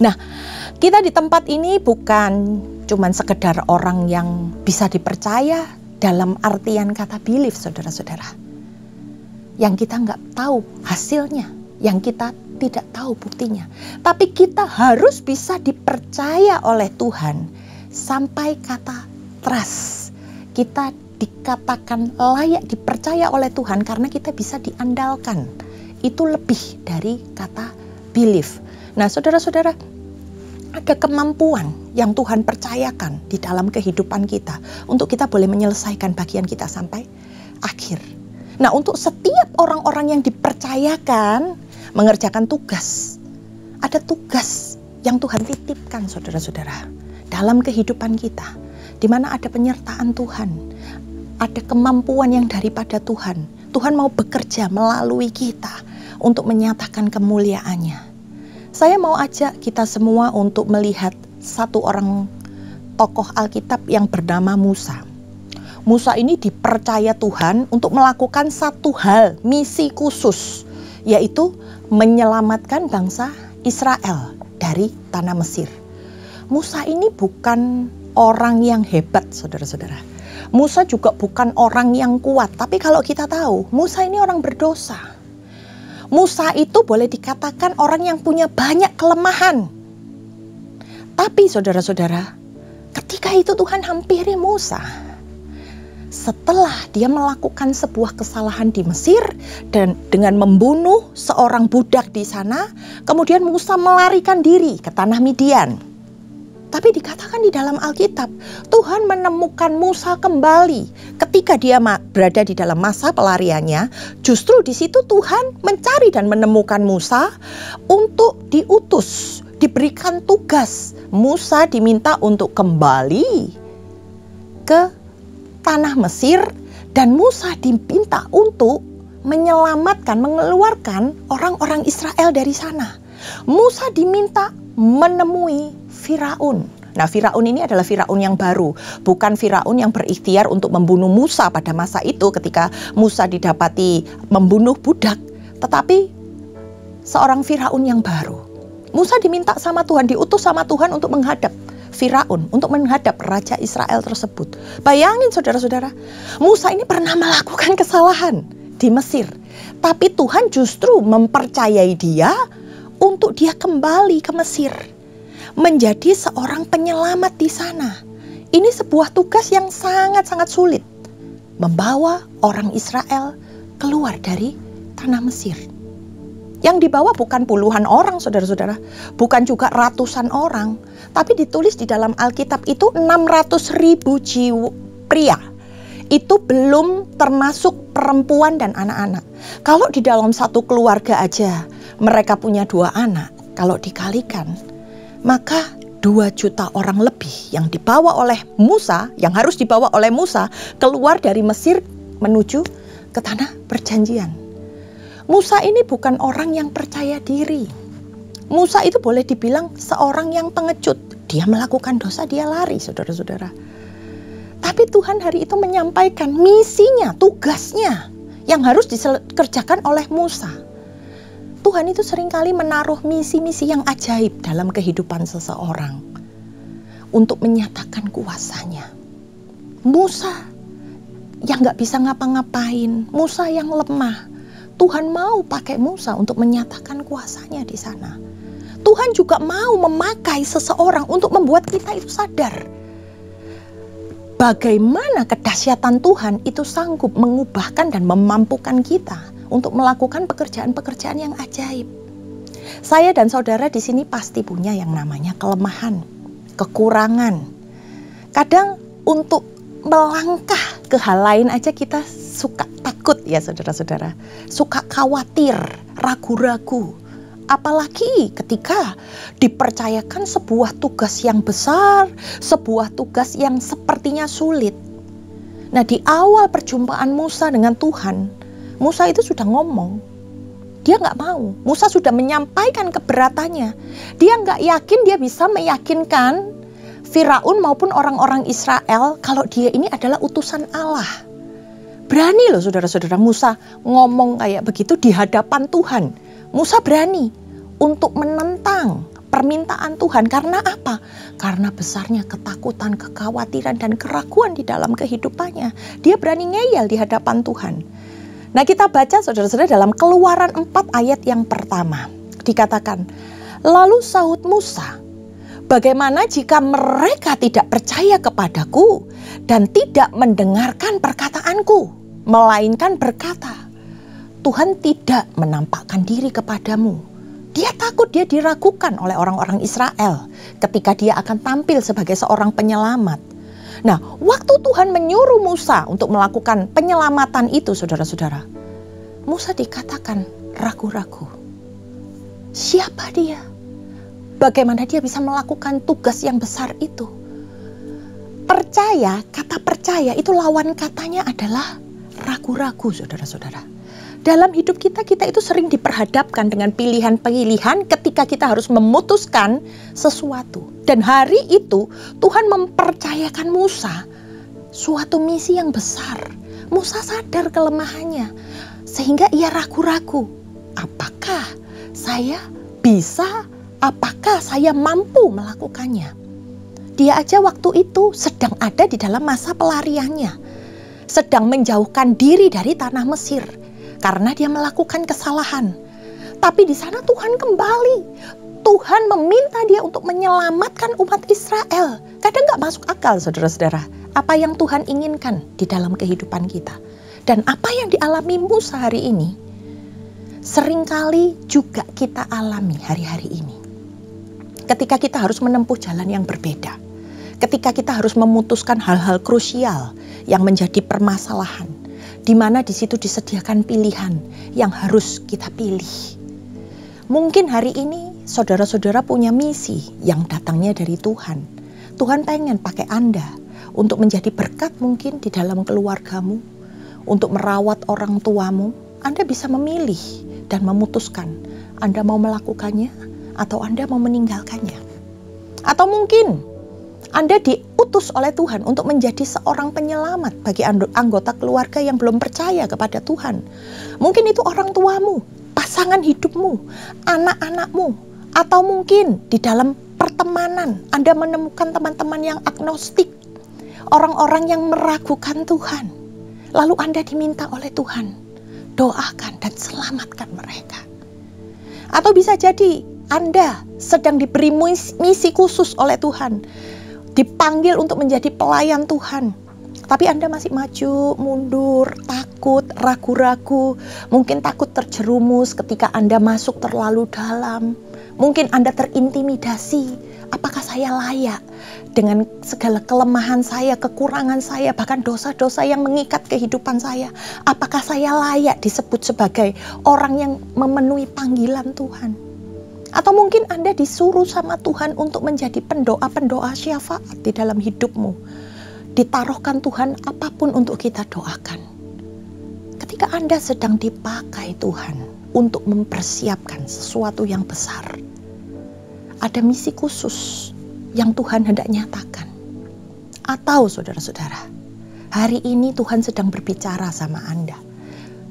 Nah, kita di tempat ini bukan cuman sekedar orang yang bisa dipercaya dalam artian kata belief, saudara-saudara. Yang kita nggak tahu hasilnya, yang kita tidak tahu buktinya. Tapi kita harus bisa dipercaya oleh Tuhan sampai kata trust. Kita dikatakan layak dipercaya oleh Tuhan karena kita bisa diandalkan. Itu lebih dari kata belief. Nah, saudara-saudara, ada kemampuan yang Tuhan percayakan di dalam kehidupan kita untuk kita boleh menyelesaikan bagian kita sampai akhir. Nah, untuk setiap orang-orang yang dipercayakan mengerjakan tugas, ada tugas yang Tuhan titipkan, saudara-saudara, dalam kehidupan kita, di mana ada penyertaan Tuhan, ada kemampuan yang daripada Tuhan. Tuhan mau bekerja melalui kita untuk menyatakan kemuliaannya. Saya mau ajak kita semua untuk melihat satu orang tokoh Alkitab yang bernama Musa. Musa ini dipercaya Tuhan untuk melakukan satu hal, misi khusus, yaitu menyelamatkan bangsa Israel dari tanah Mesir. Musa ini bukan orang yang hebat, saudara-saudara. Musa juga bukan orang yang kuat, tapi kalau kita tahu, Musa ini orang berdosa. Musa itu boleh dikatakan orang yang punya banyak kelemahan. Tapi saudara-saudara, ketika itu Tuhan hampiri Musa. Setelah dia melakukan sebuah kesalahan di Mesir dan dengan membunuh seorang budak di sana, kemudian Musa melarikan diri ke tanah Midian. Tapi dikatakan di dalam Alkitab, Tuhan menemukan Musa kembali ketika dia berada di dalam masa pelariannya. Justru di situ Tuhan mencari dan menemukan Musa untuk diutus, diberikan tugas. Musa diminta untuk kembali ke tanah Mesir, dan Musa diminta untuk menyelamatkan, mengeluarkan orang-orang Israel dari sana. Musa diminta menemui Firaun. Nah, Firaun ini adalah Firaun yang baru, bukan Firaun yang berikhtiar untuk membunuh Musa pada masa itu ketika Musa didapati membunuh budak, tetapi seorang Firaun yang baru. Musa diminta sama Tuhan, diutus sama Tuhan untuk menghadap Firaun, untuk menghadap Raja Israel tersebut. Bayangin saudara-saudara, Musa ini pernah melakukan kesalahan. di Mesir. Tapi Tuhan justru mempercayai dia untuk dia kembali ke Mesir, menjadi seorang penyelamat di sana. Ini sebuah tugas yang sangat-sangat sulit, membawa orang Israel keluar dari tanah Mesir. Yang dibawa bukan puluhan orang, saudara-saudara, bukan juga ratusan orang, tapi ditulis di dalam Alkitab itu 600.000 jiwa pria. Itu belum termasuk perempuan dan anak-anak. Kalau di dalam satu keluarga aja mereka punya 2 anak, kalau dikalikan, maka 2 juta orang lebih yang dibawa oleh Musa, yang harus dibawa oleh Musa keluar dari Mesir menuju ke tanah perjanjian. Musa ini bukan orang yang percaya diri. Musa itu boleh dibilang seorang yang pengecut. Dia melakukan dosa, dia lari, saudara-saudara. Tapi Tuhan hari itu menyampaikan misinya, tugasnya yang harus dikerjakan oleh Musa. Tuhan itu seringkali menaruh misi-misi yang ajaib dalam kehidupan seseorang untuk menyatakan kuasanya. Musa yang gak bisa ngapa-ngapain, Musa yang lemah, Tuhan mau pakai Musa untuk menyatakan kuasanya di sana. Tuhan juga mau memakai seseorang untuk membuat kita itu sadar bagaimana kedahsyatan Tuhan itu sanggup mengubahkan dan memampukan kita untuk melakukan pekerjaan-pekerjaan yang ajaib. Saya dan saudara di sini pasti punya yang namanya kelemahan, kekurangan. Kadang untuk melangkah ke hal lain aja kita suka takut ya saudara-saudara. Suka khawatir, ragu-ragu. Apalagi ketika dipercayakan sebuah tugas yang besar, sebuah tugas yang sepertinya sulit. Nah, di awal perjumpaan Musa dengan Tuhan, Musa itu sudah ngomong. Dia nggak mau. Musa sudah menyampaikan keberatannya. Dia nggak yakin dia bisa meyakinkan Firaun maupun orang-orang Israel kalau dia ini adalah utusan Allah. Berani loh saudara-saudara Musa ngomong kayak begitu di hadapan Tuhan. Musa berani untuk menentang permintaan Tuhan. Karena apa? Karena besarnya ketakutan, kekhawatiran, dan keraguan di dalam kehidupannya. Dia berani ngeyel di hadapan Tuhan. Nah, kita baca saudara-saudara dalam Keluaran 4 ayat yang pertama. Dikatakan, lalu sahut Musa, bagaimana jika mereka tidak percaya kepadaku dan tidak mendengarkan perkataanku, melainkan berkata, Tuhan tidak menampakkan diri kepadamu. Dia takut dia diragukan oleh orang-orang Israel ketika dia akan tampil sebagai seorang penyelamat. Nah, waktu Tuhan menyuruh Musa untuk melakukan penyelamatan itu, saudara-saudara, Musa dikatakan ragu-ragu. Siapa dia? Bagaimana dia bisa melakukan tugas yang besar itu? Percaya, kata percaya itu lawan katanya adalah ragu-ragu, saudara-saudara. Dalam hidup kita itu sering diperhadapkan dengan pilihan-pilihan ketika kita harus memutuskan sesuatu. Dan hari itu Tuhan mempercayakan Musa suatu misi yang besar. Musa sadar kelemahannya sehingga ia ragu-ragu. Apakah saya bisa? Apakah saya mampu melakukannya? Dia aja waktu itu sedang ada di dalam masa pelariannya. Sedang menjauhkan diri dari tanah Mesir. Karena dia melakukan kesalahan. Tapi di sana Tuhan kembali. Tuhan meminta dia untuk menyelamatkan umat Israel. Kadang gak masuk akal saudara-saudara. Apa yang Tuhan inginkan di dalam kehidupan kita. Dan apa yang dialami Musa hari ini. Seringkali juga kita alami hari-hari ini. Ketika kita harus menempuh jalan yang berbeda. Ketika kita harus memutuskan hal-hal krusial yang menjadi permasalahan. Di mana di situ disediakan pilihan yang harus kita pilih. Mungkin hari ini saudara-saudara punya misi yang datangnya dari Tuhan. Tuhan pengen pakai Anda untuk menjadi berkat mungkin di dalam keluargamu, untuk merawat orang tuamu. Anda bisa memilih dan memutuskan Anda mau melakukannya atau Anda mau meninggalkannya. Atau mungkin Anda diutus oleh Tuhan untuk menjadi seorang penyelamat bagi anggota keluarga yang belum percaya kepada Tuhan. Mungkin itu orang tuamu, pasangan hidupmu, anak-anakmu, atau mungkin di dalam pertemanan Anda menemukan teman-teman yang agnostik, orang-orang yang meragukan Tuhan. Lalu Anda diminta oleh Tuhan, doakan dan selamatkan mereka. Atau bisa jadi Anda sedang diberi misi khusus oleh Tuhan, dipanggil untuk menjadi pelayan Tuhan, tapi Anda masih maju, mundur, takut, ragu-ragu, mungkin takut terjerumus ketika Anda masuk terlalu dalam. Mungkin Anda terintimidasi, apakah saya layak dengan segala kelemahan saya, kekurangan saya, bahkan dosa-dosa yang mengikat kehidupan saya. Apakah saya layak disebut sebagai orang yang memenuhi panggilan Tuhan? Atau mungkin Anda disuruh sama Tuhan untuk menjadi pendoa-pendoa syafaat di dalam hidupmu. Ditaruhkan Tuhan apapun untuk kita doakan. Ketika Anda sedang dipakai Tuhan untuk mempersiapkan sesuatu yang besar, ada misi khusus yang Tuhan hendak nyatakan. Atau saudara-saudara, hari ini Tuhan sedang berbicara sama Anda.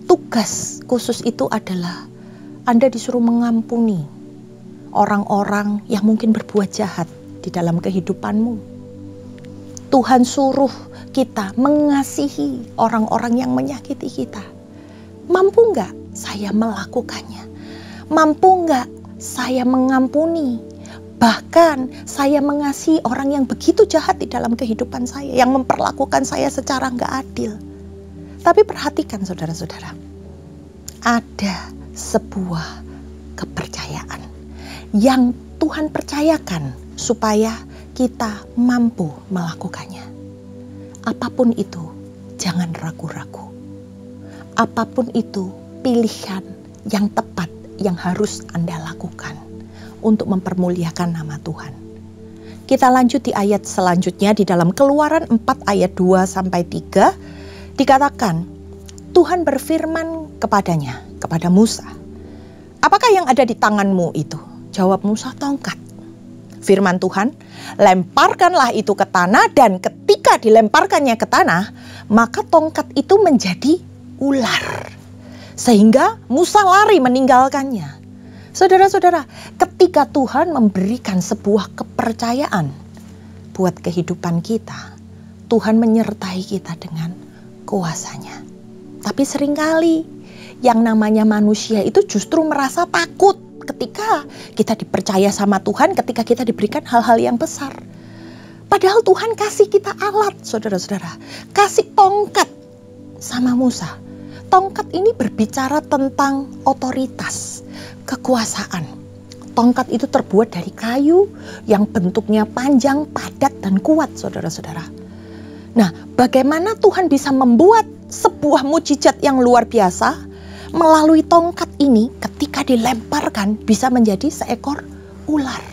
Tugas khusus itu adalah Anda disuruh mengampuni orang-orang yang mungkin berbuat jahat di dalam kehidupanmu. Tuhan suruh kita mengasihi orang-orang yang menyakiti kita. Mampu nggak saya melakukannya? Mampu nggak saya mengampuni? Bahkan saya mengasihi orang yang begitu jahat di dalam kehidupan saya, yang memperlakukan saya secara nggak adil. Tapi perhatikan saudara-saudara, ada sebuah kepercayaan yang Tuhan percayakan supaya kita mampu melakukannya. Apapun itu, jangan ragu-ragu. Apapun itu, pilihan yang tepat yang harus Anda lakukan untuk mempermuliakan nama Tuhan. Kita lanjut di ayat selanjutnya di dalam Keluaran 4 ayat 2-3 dikatakan, Tuhan berfirman kepadanya, kepada Musa, "Apakah yang ada di tanganmu itu?" Jawab Musa, "Tongkat." Firman Tuhan, "Lemparkanlah itu ke tanah," dan ketika dilemparkannya ke tanah, maka tongkat itu menjadi ular. Sehingga Musa lari meninggalkannya. Saudara-saudara, ketika Tuhan memberikan sebuah kepercayaan buat kehidupan kita, Tuhan menyertai kita dengan kuasanya. Tapi seringkali yang namanya manusia itu justru merasa takut ketika kita dipercaya sama Tuhan, ketika kita diberikan hal-hal yang besar. Padahal Tuhan kasih kita alat, saudara-saudara. Kasih tongkat sama Musa. Tongkat ini berbicara tentang otoritas, kekuasaan. Tongkat itu terbuat dari kayu yang bentuknya panjang, padat, dan kuat, saudara-saudara. Nah, bagaimana Tuhan bisa membuat sebuah mukjizat yang luar biasa melalui tongkat ini ketika dilemparkan bisa menjadi seekor ular.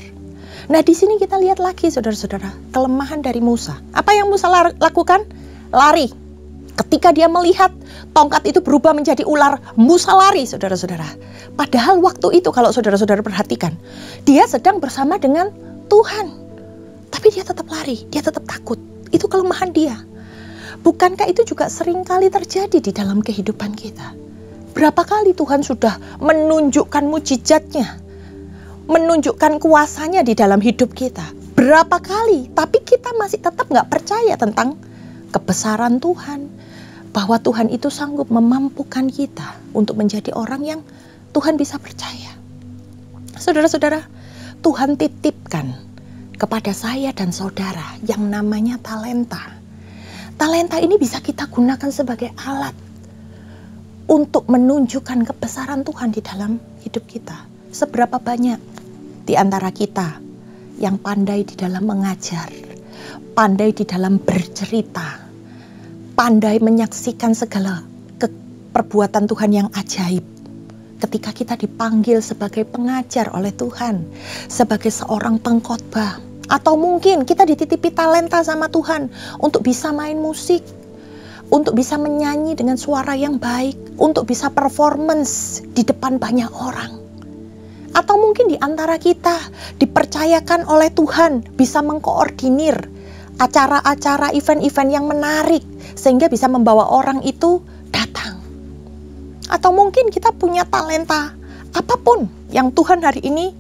Nah, di sini kita lihat lagi saudara-saudara, kelemahan dari Musa. Apa yang Musa lakukan? Lari. Ketika dia melihat tongkat itu berubah menjadi ular, Musa lari saudara-saudara. Padahal waktu itu kalau saudara-saudara perhatikan, dia sedang bersama dengan Tuhan. Tapi dia tetap lari, dia tetap takut. Itu kelemahan dia. Bukankah itu juga seringkali terjadi di dalam kehidupan kita? Berapa kali Tuhan sudah menunjukkan mukjizatnya, menunjukkan kuasanya di dalam hidup kita. Berapa kali, tapi kita masih tetap gak percaya tentang kebesaran Tuhan. Bahwa Tuhan itu sanggup memampukan kita untuk menjadi orang yang Tuhan bisa percaya. Saudara-saudara, Tuhan titipkan kepada saya dan saudara yang namanya talenta. Talenta ini bisa kita gunakan sebagai alat untuk menunjukkan kebesaran Tuhan di dalam hidup kita. Seberapa banyak di antara kita yang pandai di dalam mengajar, pandai di dalam bercerita, pandai menyaksikan segala perbuatan Tuhan yang ajaib. Ketika kita dipanggil sebagai pengajar oleh Tuhan, sebagai seorang pengkhotbah, atau mungkin kita dititipi talenta sama Tuhan untuk bisa main musik, untuk bisa menyanyi dengan suara yang baik, untuk bisa performance di depan banyak orang. Atau mungkin di antara kita dipercayakan oleh Tuhan bisa mengkoordinir acara-acara, event-event yang menarik sehingga bisa membawa orang itu datang. Atau mungkin kita punya talenta apapun yang Tuhan hari ini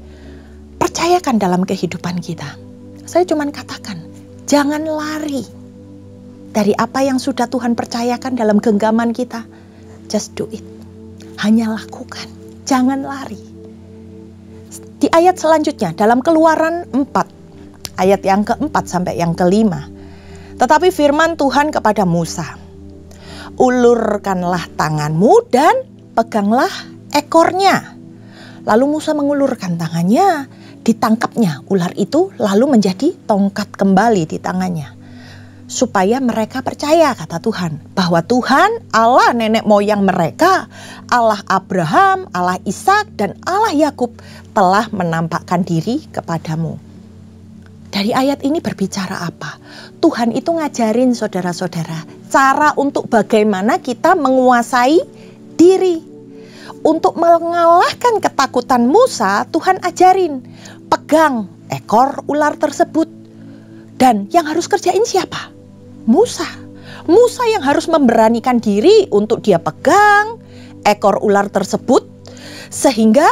percayakan dalam kehidupan kita. Saya cuma katakan, jangan lari dari apa yang sudah Tuhan percayakan dalam genggaman kita. Just do it. hanya lakukan, jangan lari. Di ayat selanjutnya dalam Keluaran 4 ayat yang keempat sampai yang kelima. Tetapi firman Tuhan kepada Musa, ulurkanlah tanganmu dan peganglah ekornya. Lalu Musa mengulurkan tangannya, ditangkapnya ular itu lalu menjadi tongkat kembali di tangannya. Supaya mereka percaya, kata Tuhan, bahwa Tuhan Allah nenek moyang mereka, Allah Abraham, Allah Ishak dan Allah Yakub telah menampakkan diri kepadamu. Dari ayat ini berbicara apa? Tuhan itu ngajarin saudara-saudara cara untuk bagaimana kita menguasai diri. Untuk mengalahkan ketakutan Musa, Tuhan ajarin, pegang ekor ular tersebut. Dan yang harus kerjain siapa? Musa. Musa yang harus memberanikan diri untuk dia pegang ekor ular tersebut. Sehingga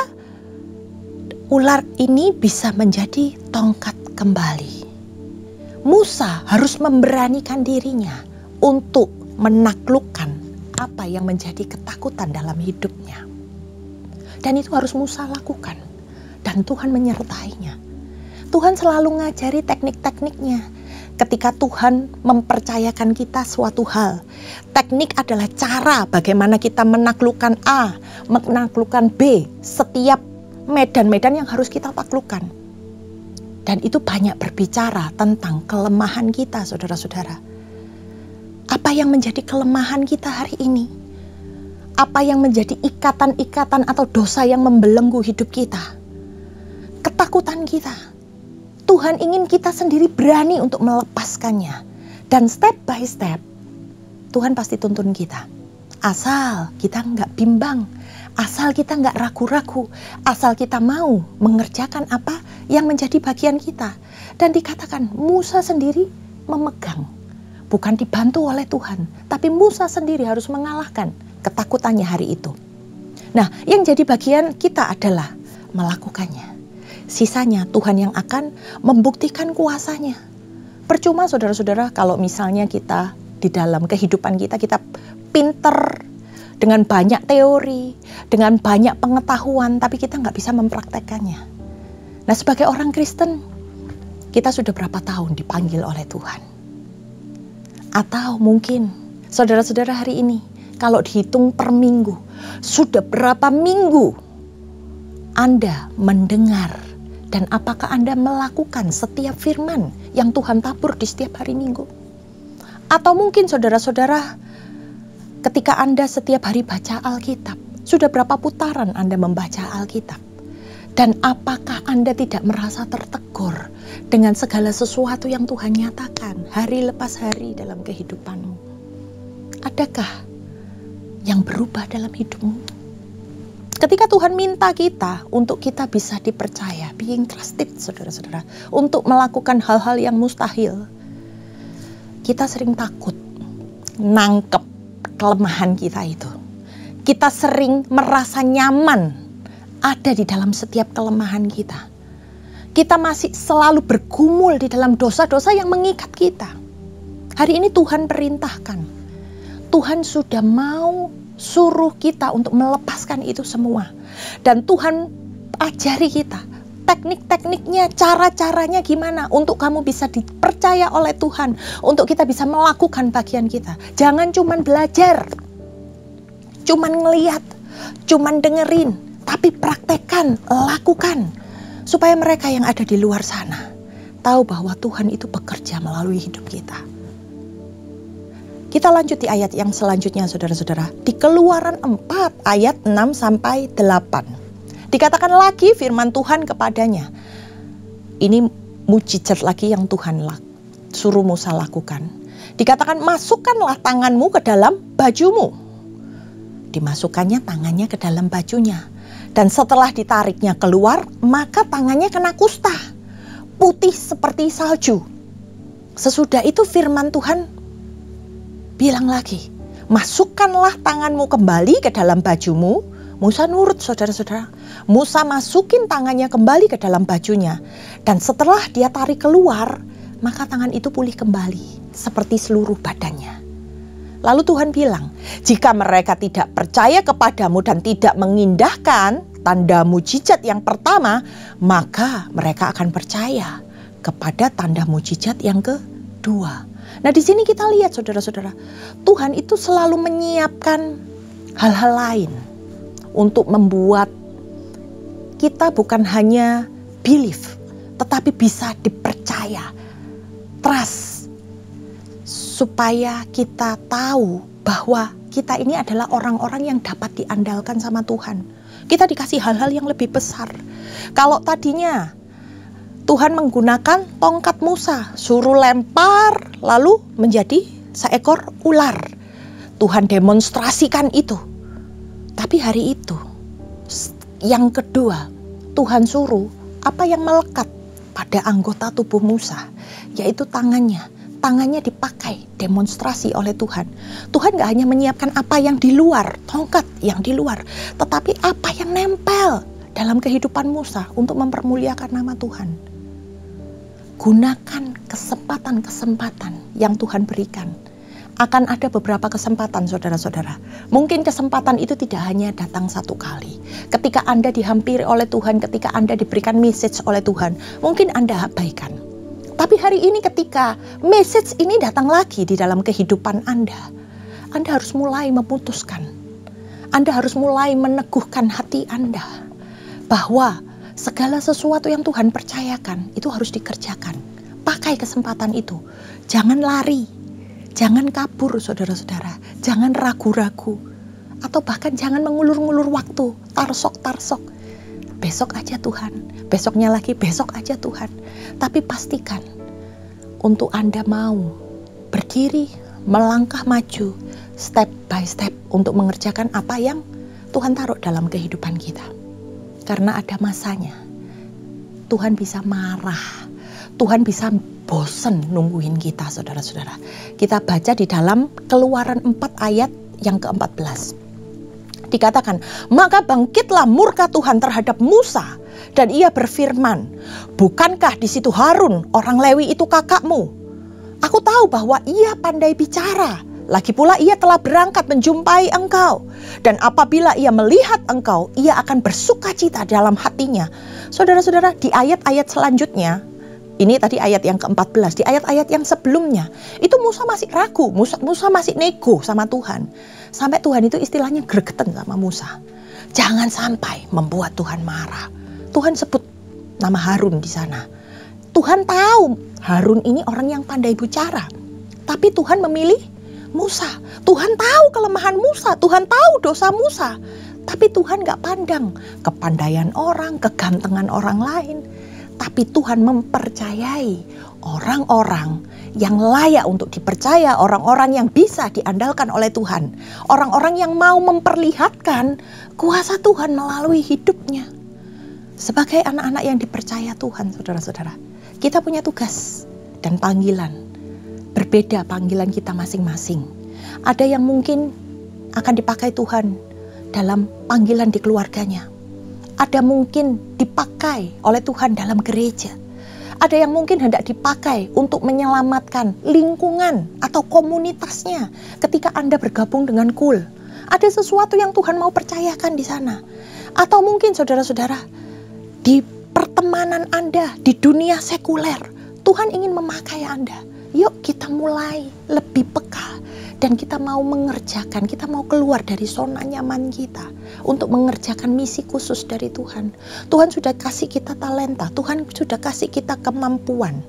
ular ini bisa menjadi tongkat kembali. Musa harus memberanikan dirinya untuk menaklukkan apa yang menjadi ketakutan dalam hidupnya. Dan itu harus Musa lakukan. Dan Tuhan menyertainya. Tuhan selalu ngajari teknik-tekniknya. Ketika Tuhan mempercayakan kita suatu hal, teknik adalah cara bagaimana kita menaklukkan A, menaklukkan B, setiap medan-medan yang harus kita taklukkan. Dan itu banyak berbicara tentang kelemahan kita, saudara-saudara. Apa yang menjadi kelemahan kita hari ini? Apa yang menjadi ikatan-ikatan atau dosa yang membelenggu hidup kita? Ketakutan kita. Tuhan ingin kita sendiri berani untuk melepaskannya. Dan step by step, Tuhan pasti tuntun kita. Asal kita nggak bimbang, asal kita nggak ragu-ragu, asal kita mau mengerjakan apa yang menjadi bagian kita. Dan dikatakan Musa sendiri memegang, bukan dibantu oleh Tuhan, tapi Musa sendiri harus mengalahkan ketakutannya hari itu. Nah, yang jadi bagian kita adalah melakukannya. Sisanya Tuhan yang akan membuktikan kuasanya. Percuma saudara-saudara kalau misalnya kita di dalam kehidupan kita pinter dengan banyak teori, dengan banyak pengetahuan, tapi kita nggak bisa mempraktekannya. Nah, sebagai orang Kristen, kita sudah berapa tahun dipanggil oleh Tuhan? Atau mungkin saudara-saudara hari ini, kalau dihitung per minggu, sudah berapa minggu Anda mendengar dan apakah Anda melakukan setiap firman yang Tuhan tabur di setiap hari Minggu? Atau mungkin saudara-saudara, ketika Anda setiap hari baca Alkitab, sudah berapa putaran Anda membaca Alkitab? Dan apakah Anda tidak merasa tertegur dengan segala sesuatu yang Tuhan nyatakan hari lepas hari dalam kehidupanmu? Adakah yang berubah dalam hidupmu? Ketika Tuhan minta kita untuk kita bisa dipercaya, being trusted, saudara-saudara, untuk melakukan hal-hal yang mustahil, kita sering takut nangkep kelemahan kita itu. Kita sering merasa nyaman ada di dalam setiap kelemahan kita. Kita masih selalu bergumul di dalam dosa-dosa yang mengikat kita. Hari ini Tuhan perintahkan, Tuhan sudah mau suruh kita untuk melepaskan itu semua. Dan Tuhan ajari kita teknik-tekniknya, cara-caranya gimana untuk kamu bisa dipercaya oleh Tuhan, untuk kita bisa melakukan bagian kita. Jangan cuman belajar, cuman ngeliat, cuman dengerin, tapi praktekkan, lakukan. Supaya mereka yang ada di luar sana tahu bahwa Tuhan itu bekerja melalui hidup kita. Kita lanjut di ayat yang selanjutnya, saudara-saudara. Di Keluaran 4 ayat 6 sampai 8. Dikatakan lagi firman Tuhan kepadanya. Ini mujizat lagi yang Tuhan suruh Musa lakukan. Dikatakan masukkanlah tanganmu ke dalam bajumu. Dimasukkannya tangannya ke dalam bajunya. Dan setelah ditariknya keluar, maka tangannya kena kusta. Putih seperti salju. Sesudah itu firman Tuhan bilang lagi, masukkanlah tanganmu kembali ke dalam bajumu. Musa nurut, saudara-saudara. Musa masukin tangannya kembali ke dalam bajunya. Dan setelah dia tarik keluar, maka tangan itu pulih kembali seperti seluruh badannya. Lalu Tuhan bilang, jika mereka tidak percaya kepadamu dan tidak mengindahkan tanda mujizat yang pertama, maka mereka akan percaya kepada tanda mujizat yang kedua. Nah, di sini kita lihat saudara-saudara, Tuhan itu selalu menyiapkan hal-hal lain untuk membuat kita bukan hanya believe, tetapi bisa dipercaya, trust, supaya kita tahu bahwa kita ini adalah orang-orang yang dapat diandalkan sama Tuhan. Kita dikasih hal-hal yang lebih besar. Kalau tadinya Tuhan menggunakan tongkat Musa, suruh lempar lalu menjadi seekor ular. Tuhan demonstrasikan itu. Tapi hari itu, yang kedua, Tuhan suruh apa yang melekat pada anggota tubuh Musa, yaitu tangannya. Tangannya dipakai, demonstrasi oleh Tuhan. Tuhan gak hanya menyiapkan apa yang di luar, tongkat yang di luar, tetapi apa yang nempel dalam kehidupan Musa untuk mempermuliakan nama Tuhan. Gunakan kesempatan-kesempatan yang Tuhan berikan. Akan ada beberapa kesempatan saudara-saudara. Mungkin kesempatan itu tidak hanya datang satu kali. Ketika Anda dihampiri oleh Tuhan, ketika Anda diberikan message oleh Tuhan, mungkin Anda abaikan. Tapi hari ini ketika message ini datang lagi di dalam kehidupan Anda harus mulai memutuskan. Anda harus mulai meneguhkan hati Anda bahwa segala sesuatu yang Tuhan percayakan itu harus dikerjakan. Pakai kesempatan itu. Jangan lari. Jangan kabur saudara-saudara, jangan ragu-ragu, atau bahkan jangan mengulur-ngulur waktu, tarsok-tarsok. Besok aja Tuhan, besoknya lagi besok aja Tuhan. Tapi pastikan untuk Anda mau berdiri, melangkah maju, step by step untuk mengerjakan apa yang Tuhan taruh dalam kehidupan kita. Karena ada masanya, Tuhan bisa marah, Tuhan bisa bosen nungguin kita saudara-saudara. Kita baca di dalam Keluaran 4 ayat yang ke-14. Dikatakan, maka bangkitlah murka Tuhan terhadap Musa dan ia berfirman, bukankah di situ Harun orang Lewi itu kakakmu? Aku tahu bahwa ia pandai bicara. Lagi pula ia telah berangkat menjumpai engkau. Dan apabila ia melihat engkau, ia akan bersukacita dalam hatinya. Saudara-saudara, di ayat-ayat selanjutnya, ini tadi ayat yang ke-14, di ayat-ayat yang sebelumnya, itu Musa masih ragu, Musa masih nego sama Tuhan. Sampai Tuhan itu istilahnya gregeten sama Musa. Jangan sampai membuat Tuhan marah. Tuhan sebut nama Harun di sana. Tuhan tahu Harun ini orang yang pandai bicara. Tapi Tuhan memilih Musa. Tuhan tahu kelemahan Musa, Tuhan tahu dosa Musa. Tapi Tuhan gak pandang kepandaian orang, kegantengan orang lain. Tapi Tuhan mempercayai orang-orang yang layak untuk dipercaya, orang-orang yang bisa diandalkan oleh Tuhan. Orang-orang yang mau memperlihatkan kuasa Tuhan melalui hidupnya. Sebagai anak-anak yang dipercaya Tuhan, saudara-saudara, kita punya tugas dan panggilan. Berbeda panggilan kita masing-masing. Ada yang mungkin akan dipakai Tuhan dalam panggilan di keluarganya. Ada mungkin dipakai oleh Tuhan dalam gereja. Ada yang mungkin hendak dipakai untuk menyelamatkan lingkungan atau komunitasnya ketika Anda bergabung dengan KUL. Ada sesuatu yang Tuhan mau percayakan di sana. Atau mungkin saudara-saudara, di pertemanan Anda, di dunia sekuler, Tuhan ingin memakai Anda. Yuk kita mulai lebih peka. Dan kita mau mengerjakan, kita mau keluar dari zona nyaman kita untuk mengerjakan misi khusus dari Tuhan. Tuhan sudah kasih kita talenta, Tuhan sudah kasih kita kemampuan.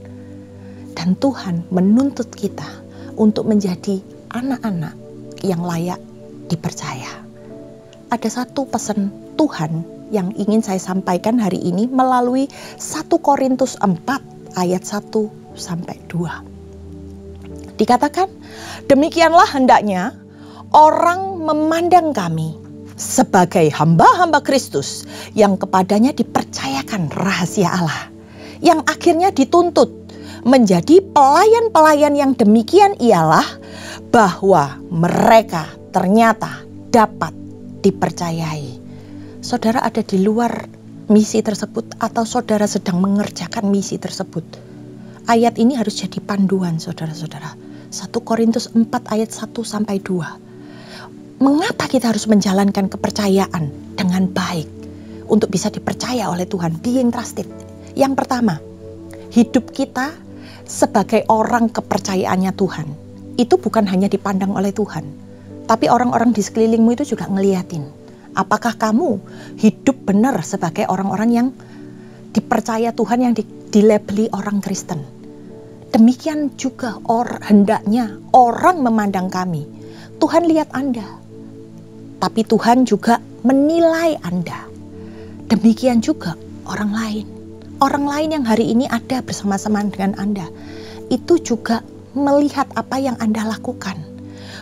Dan Tuhan menuntut kita untuk menjadi anak-anak yang layak dipercaya. Ada satu pesan Tuhan yang ingin saya sampaikan hari ini melalui 1 Korintus 4 ayat 1-2. Dikatakan, demikianlah hendaknya orang memandang kami sebagai hamba-hamba Kristus yang kepadanya dipercayakan rahasia Allah, yang akhirnya dituntut menjadi pelayan-pelayan yang demikian ialah bahwa mereka ternyata dapat dipercayai. Saudara ada di luar misi tersebut atau saudara sedang mengerjakan misi tersebut. Ayat ini harus jadi panduan saudara-saudara. 1 Korintus 4 ayat 1 sampai 2. Mengapa kita harus menjalankan kepercayaan dengan baik untuk bisa dipercaya oleh Tuhan? Being trusted. Yang pertama, hidup kita sebagai orang kepercayaannya Tuhan itu bukan hanya dipandang oleh Tuhan, tapi orang-orang di sekelilingmu itu juga ngeliatin. Apakah kamu hidup benar sebagai orang-orang yang dipercaya Tuhan, yang dilabeli orang Kristen? Demikian juga hendaknya orang memandang kami. Tuhan lihat Anda, tapi Tuhan juga menilai Anda. Demikian juga orang lain. Orang lain yang hari ini ada bersama-sama dengan Anda, itu juga melihat apa yang Anda lakukan.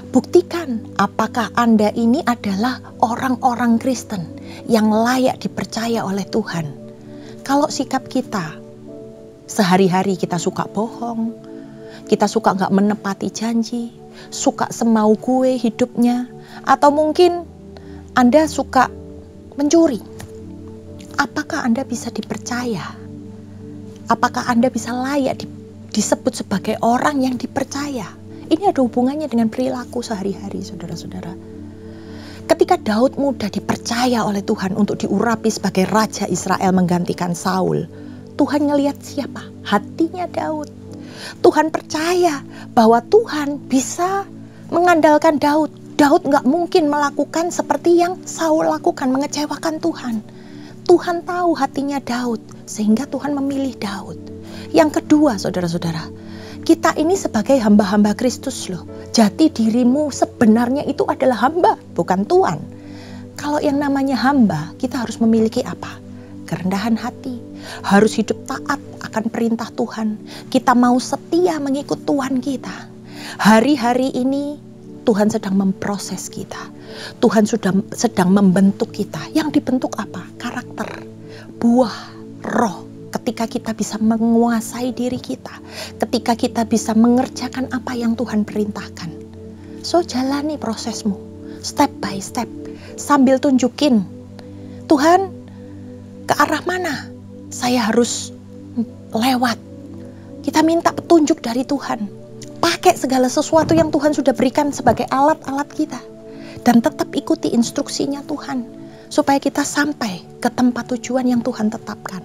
Buktikan apakah Anda ini adalah orang-orang Kristen yang layak dipercaya oleh Tuhan. Kalau sikap kita sehari-hari kita suka bohong, kita suka gak menepati janji, suka semau gue hidupnya, atau mungkin Anda suka mencuri, apakah Anda bisa dipercaya? Apakah Anda bisa layak disebut sebagai orang yang dipercaya? Ini ada hubungannya dengan perilaku sehari-hari, saudara-saudara. Ketika Daud muda dipercaya oleh Tuhan untuk diurapi sebagai Raja Israel menggantikan Saul, Tuhan ngelihat siapa? Hatinya Daud. Tuhan percaya bahwa Tuhan bisa mengandalkan Daud. Daud gak mungkin melakukan seperti yang Saul lakukan, mengecewakan Tuhan. Tuhan tahu hatinya Daud, sehingga Tuhan memilih Daud. Yang kedua, saudara-saudara, kita ini sebagai hamba-hamba Kristus loh. Jati dirimu sebenarnya itu adalah hamba, bukan Tuhan. Kalau yang namanya hamba, kita harus memiliki apa? Kerendahan hati. Harus hidup taat akan perintah Tuhan. Kita mau setia mengikut Tuhan kita. Hari-hari ini Tuhan sedang memproses kita. Tuhan sedang membentuk kita. Yang dibentuk apa? Karakter, buah, roh. Ketika kita bisa menguasai diri kita, ketika kita bisa mengerjakan apa yang Tuhan perintahkan. So, jalani prosesmu step by step sambil tunjukin, Tuhan, ke arah mana saya harus lewat. Kita minta petunjuk dari Tuhan. Pakai segala sesuatu yang Tuhan sudah berikan sebagai alat-alat kita, dan tetap ikuti instruksinya Tuhan supaya kita sampai ke tempat tujuan yang Tuhan tetapkan.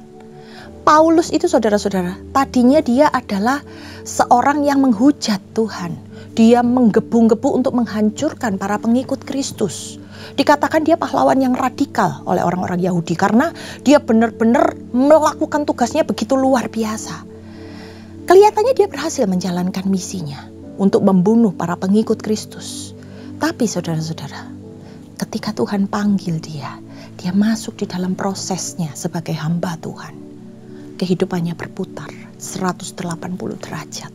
Paulus itu, saudara-saudara, tadinya dia adalah seorang yang menghujat Tuhan. Dia menggebu-gebu untuk menghancurkan para pengikut Kristus. Dikatakan dia pahlawan yang radikal oleh orang-orang Yahudi karena dia benar-benar melakukan tugasnya begitu luar biasa. Kelihatannya dia berhasil menjalankan misinya untuk membunuh para pengikut Kristus. Tapi saudara-saudara, ketika Tuhan panggil dia masuk di dalam prosesnya sebagai hamba Tuhan. Kehidupannya berputar 180 derajat.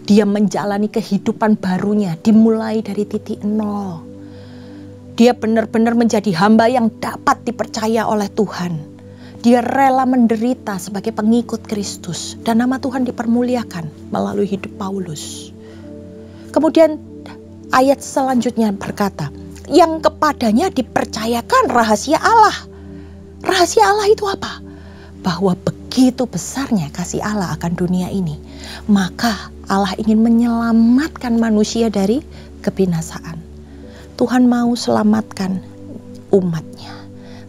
Dia menjalani kehidupan barunya dimulai dari titik nol. Dia benar-benar menjadi hamba yang dapat dipercaya oleh Tuhan. Dia rela menderita sebagai pengikut Kristus dan nama Tuhan dipermuliakan melalui hidup Paulus. Kemudian ayat selanjutnya berkata, yang kepadanya dipercayakan rahasia Allah. Rahasia Allah itu apa? Bahwa begitu besarnya kasih Allah akan dunia ini, maka Allah ingin menyelamatkan manusia dari kebinasaan. Tuhan mau selamatkan umatnya,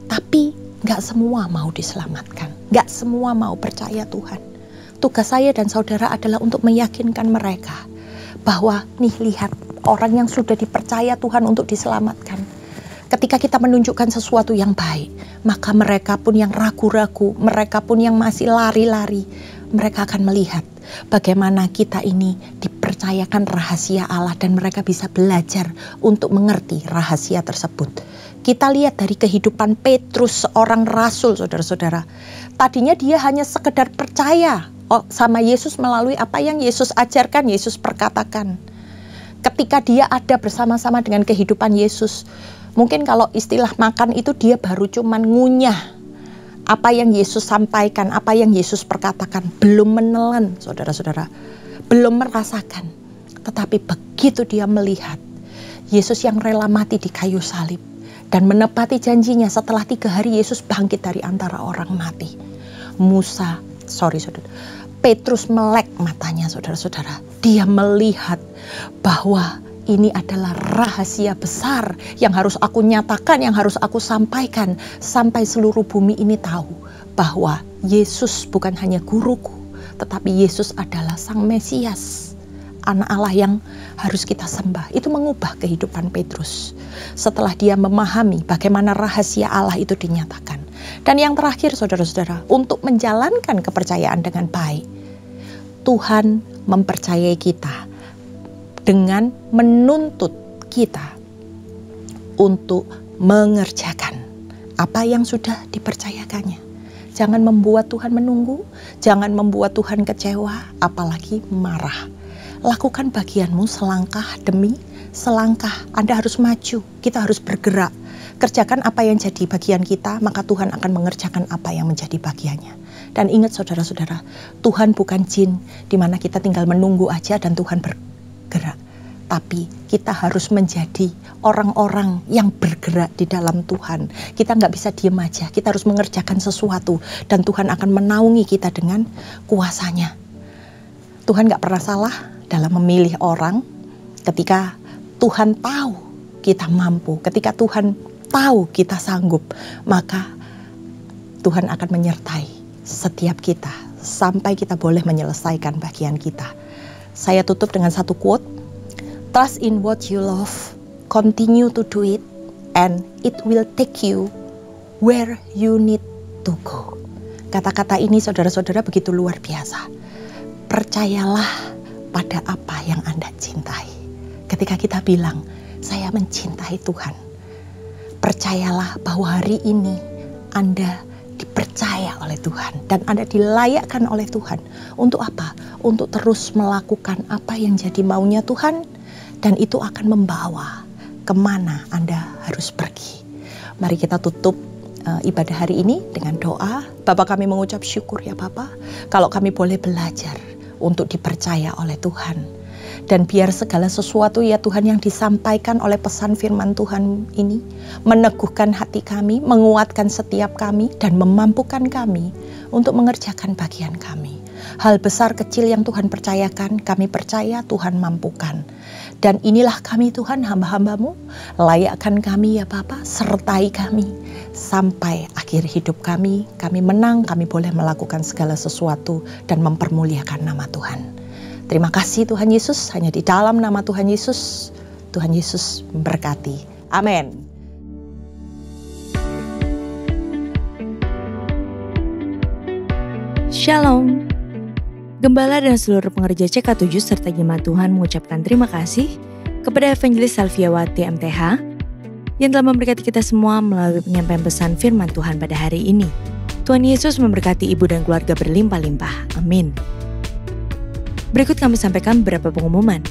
tapi gak semua mau diselamatkan, gak semua mau percaya Tuhan. Tugas saya dan saudara adalah untuk meyakinkan mereka bahwa nih lihat orang yang sudah dipercaya Tuhan untuk diselamatkan. Ketika kita menunjukkan sesuatu yang baik, maka mereka pun yang ragu-ragu, mereka pun yang masih lari-lari, mereka akan melihat bagaimana kita ini dipercayakan rahasia Allah dan mereka bisa belajar untuk mengerti rahasia tersebut. Kita lihat dari kehidupan Petrus, seorang rasul, saudara-saudara. Tadinya dia hanya sekedar percaya sama Yesus melalui apa yang Yesus ajarkan, Yesus perkatakan. Ketika dia ada bersama-sama dengan kehidupan Yesus, mungkin kalau istilah makan itu dia baru cuman ngunyah apa yang Yesus sampaikan, apa yang Yesus perkatakan. Belum menelan, saudara-saudara. Belum merasakan. Tetapi begitu dia melihat Yesus yang rela mati di kayu salib dan menepati janjinya setelah 3 hari Yesus bangkit dari antara orang mati. Petrus melek matanya, saudara-saudara. dia melihat bahwa ini adalah rahasia besar yang harus aku nyatakan, yang harus aku sampaikan sampai seluruh bumi ini tahu bahwa Yesus bukan hanya guruku, tetapi Yesus adalah Sang Mesias, Anak Allah yang harus kita sembah. Itu mengubah kehidupan Petrus setelah dia memahami bagaimana rahasia Allah itu dinyatakan. Dan yang terakhir saudara-saudara, untuk menjalankan kepercayaan dengan baik, Tuhan mempercayai kita dengan menuntut kita untuk mengerjakan apa yang sudah dipercayakannya. Jangan membuat Tuhan menunggu, jangan membuat Tuhan kecewa, apalagi marah. Lakukan bagianmu selangkah demi selangkah. Anda harus maju, kita harus bergerak. Kerjakan apa yang jadi bagian kita, maka Tuhan akan mengerjakan apa yang menjadi bagiannya. Dan ingat saudara-saudara, Tuhan bukan jin di mana kita tinggal menunggu aja dan Tuhan bergerak. Tapi kita harus menjadi orang-orang yang bergerak di dalam Tuhan. Kita nggak bisa diem aja, kita harus mengerjakan sesuatu. Dan Tuhan akan menaungi kita dengan kuasanya. Tuhan nggak pernah salah dalam memilih orang. Ketika Tuhan tahu kita mampu, ketika Tuhan tahu kita sanggup, maka Tuhan akan menyertai setiap kita sampai kita boleh menyelesaikan bagian kita. Saya tutup dengan satu quote. Trust in what you love, continue to do it, and it will take you where you need to go. Kata-kata ini saudara-saudara begitu luar biasa. Percayalah pada apa yang Anda cintai. Ketika kita bilang, saya mencintai Tuhan, percayalah bahwa hari ini Anda dipercaya oleh Tuhan dan Anda dilayakkan oleh Tuhan. Untuk apa? Untuk terus melakukan apa yang jadi maunya Tuhan. Dan itu akan membawa kemana Anda harus pergi. Mari kita tutup ibadah hari ini dengan doa. Bapa, kami mengucap syukur ya Bapa, kalau kami boleh belajar untuk dipercaya oleh Tuhan. Dan biar segala sesuatu ya Tuhan yang disampaikan oleh pesan firman Tuhan ini meneguhkan hati kami, menguatkan setiap kami, dan memampukan kami untuk mengerjakan bagian kami. Hal besar kecil yang Tuhan percayakan, kami percaya Tuhan mampukan. Dan inilah kami Tuhan, hamba-hamba-Mu, layakkan kami ya Bapa, sertai kami sampai akhir hidup kami menang, kami boleh melakukan segala sesuatu dan mempermuliakan nama Tuhan. Terima kasih Tuhan Yesus, hanya di dalam nama Tuhan Yesus memberkati. Amin.
Shalom. Gembala dan seluruh pengerja CK7 serta jemaat Tuhan mengucapkan terima kasih kepada Evangelis Salviawati MTH yang telah memberkati kita semua melalui penyampaian pesan firman Tuhan pada hari ini. Tuhan Yesus memberkati ibu dan keluarga berlimpah-limpah. Amin. Berikut kami sampaikan beberapa pengumuman.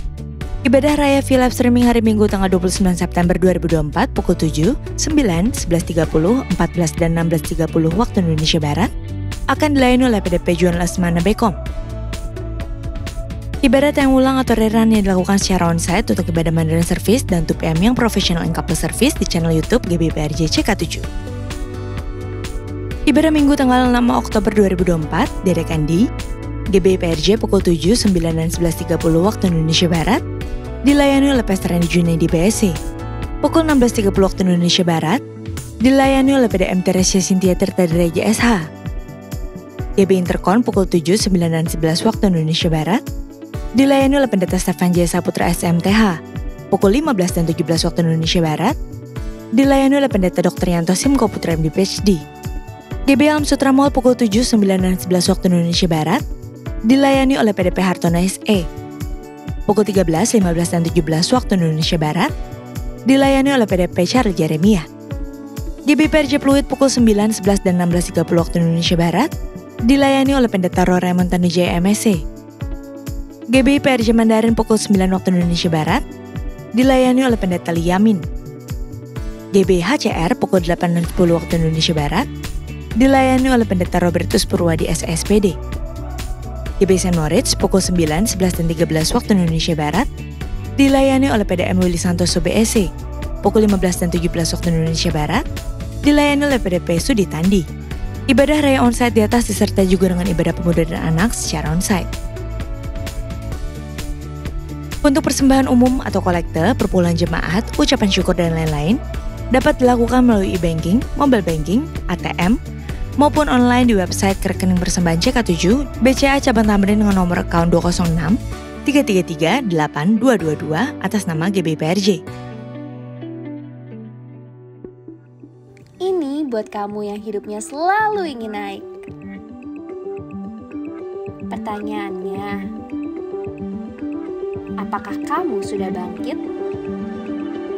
Ibadah Raya V-Live Streaming hari Minggu tanggal 29 September 2024 pukul 7, 9, 11.30, 14 dan 16.30 waktu Indonesia Barat akan dilayani oleh PDP Juan Lesmana Bekom. Ibadah yang ulang atau rerun yang dilakukan secara onsite untuk ibadah Mandarin Service dan 2PM yang Professional and Couple Service di channel YouTube GBPRJ CK7. Ibadah Minggu tanggal 6 Oktober 2024 diadakan di GBPRJ pukul 7, 9 dan 11.30 waktu Indonesia Barat, dilayani oleh Pastor Randy Junaidi BSC. Pukul 16.30 waktu Indonesia Barat, dilayani oleh PDM Teresia Cynthia Tirta Dereja SH. GB Intercon pukul 7, 9 dan 11 waktu Indonesia Barat, dilayani oleh Pendeta Stefan Jaya Saputra SMTH. Pukul 15 dan 17 waktu Indonesia Barat, dilayani oleh Pendeta Dr. Yanto Simko Putra MD PhD. GB Alam Sutra Mall pukul 7, 9 dan 11 waktu Indonesia Barat, dilayani oleh PDP Hartono SE. Pukul 13, 15 dan 17 waktu Indonesia Barat, dilayani oleh PDP Charles Jeremia. GB PRJ Pluit pukul 9, 11 dan 16.30 waktu Indonesia Barat, dilayani oleh Pendeta Raymond Tanujaya MSc. GB PRJ Mandarin pukul 9 waktu Indonesia Barat, dilayani oleh Pendeta Liamin. GB HCR pukul 8 dan 10 waktu Indonesia Barat, dilayani oleh Pendeta Robertus Purwadi SSPD. GB St. Moritz pukul 9, 11 dan 13 waktu Indonesia Barat, dilayani oleh PDM Willy Santoso BSC. Pukul 15 dan 17 waktu Indonesia Barat, dilayani oleh PDP Sudi Tandi. Ibadah Raya onsite di atas disertai juga dengan ibadah pemuda dan anak secara onsite. Untuk persembahan umum atau kolekte, perpuluhan jemaat, ucapan syukur dan lain-lain dapat dilakukan melalui e-banking, mobile banking, ATM, maupun online di website rekening persembahan CK7 BCA Cabang Tamrin dengan nomor akun 206 333 8222 atas nama GBIPRJ.
Ini buat kamu yang hidupnya selalu ingin naik. Pertanyaannya, apakah kamu sudah bangkit?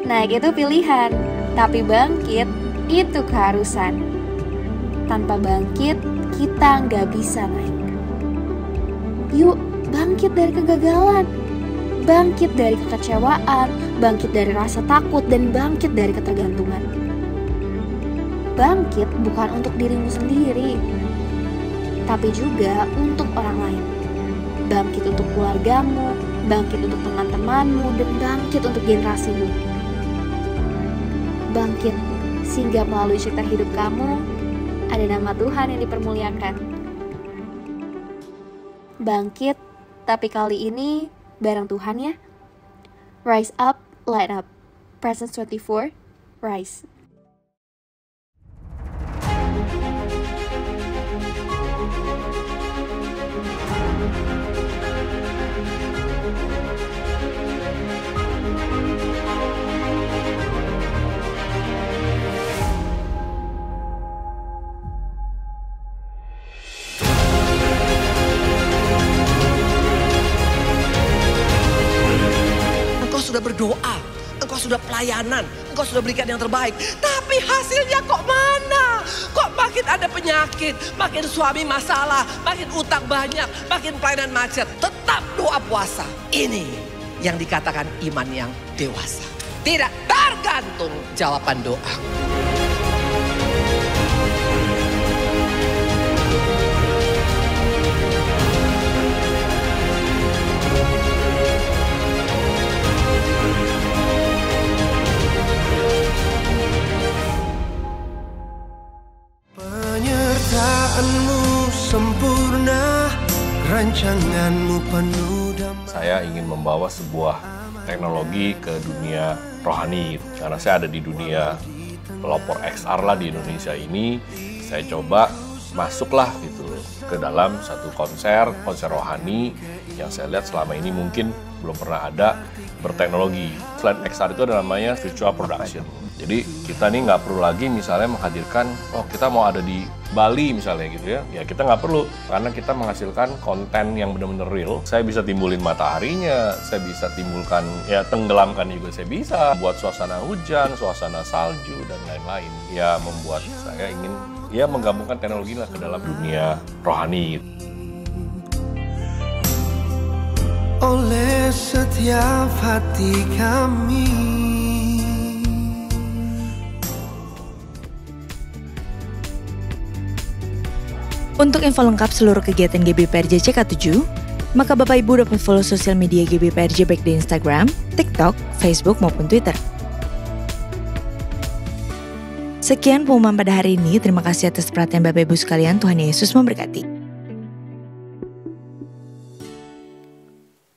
Naik itu pilihan, tapi bangkit itu keharusan. Tanpa bangkit, kita nggak bisa naik. Yuk, bangkit dari kegagalan. Bangkit dari kekecewaan, bangkit dari rasa takut, dan bangkit dari ketergantungan. Bangkit bukan untuk dirimu sendiri, tapi juga untuk orang lain. Bangkit untuk keluargamu, bangkit untuk teman-temanmu, dan bangkit untuk generasimu. Bangkit, sehingga melalui cerita hidup kamu, ada nama Tuhan yang dipermuliakan. Bangkit, tapi kali ini bareng Tuhan ya. Rise up, light up. Presence 24, rise.
Sudah berdoa, engkau sudah pelayanan, engkau sudah berikan yang terbaik, tapi hasilnya kok mana? Kok makin ada penyakit, makin suami masalah, makin utang banyak, makin pelayanan macet. Tetap doa puasa. Ini yang dikatakan iman yang dewasa. Tidak tergantung jawaban doa.
Penyertaanmu sempurna, rancanganmu penuh damai.
Saya ingin membawa sebuah teknologi ke dunia rohani. Karena saya ada di dunia pelopor XR lah di Indonesia ini, saya coba masuklah gitu ke dalam satu konser rohani yang saya lihat selama ini mungkin belum pernah ada berteknologi. Selain XR itu ada namanya virtual production. Jadi kita nih nggak perlu lagi misalnya menghadirkan, oh kita mau ada di Bali misalnya gitu ya. Ya kita nggak perlu, karena kita menghasilkan konten yang benar-benar real. Saya bisa timbulin mataharinya, saya bisa timbulkan, ya tenggelamkan juga saya bisa. Buat suasana hujan, suasana salju, dan lain-lain. Ya membuat saya ingin ya menggabungkan teknologi lah ke dalam dunia rohani.
Oleh setiap hati kami.
Untuk info lengkap seluruh kegiatan GBIPRJ CK7, maka Bapak Ibu dapat follow sosial media GBIPRJ baik di Instagram, TikTok, Facebook maupun Twitter. Sekian pengumuman pada hari ini. Terima kasih atas perhatian Bapak Ibu sekalian. Tuhan Yesus memberkati.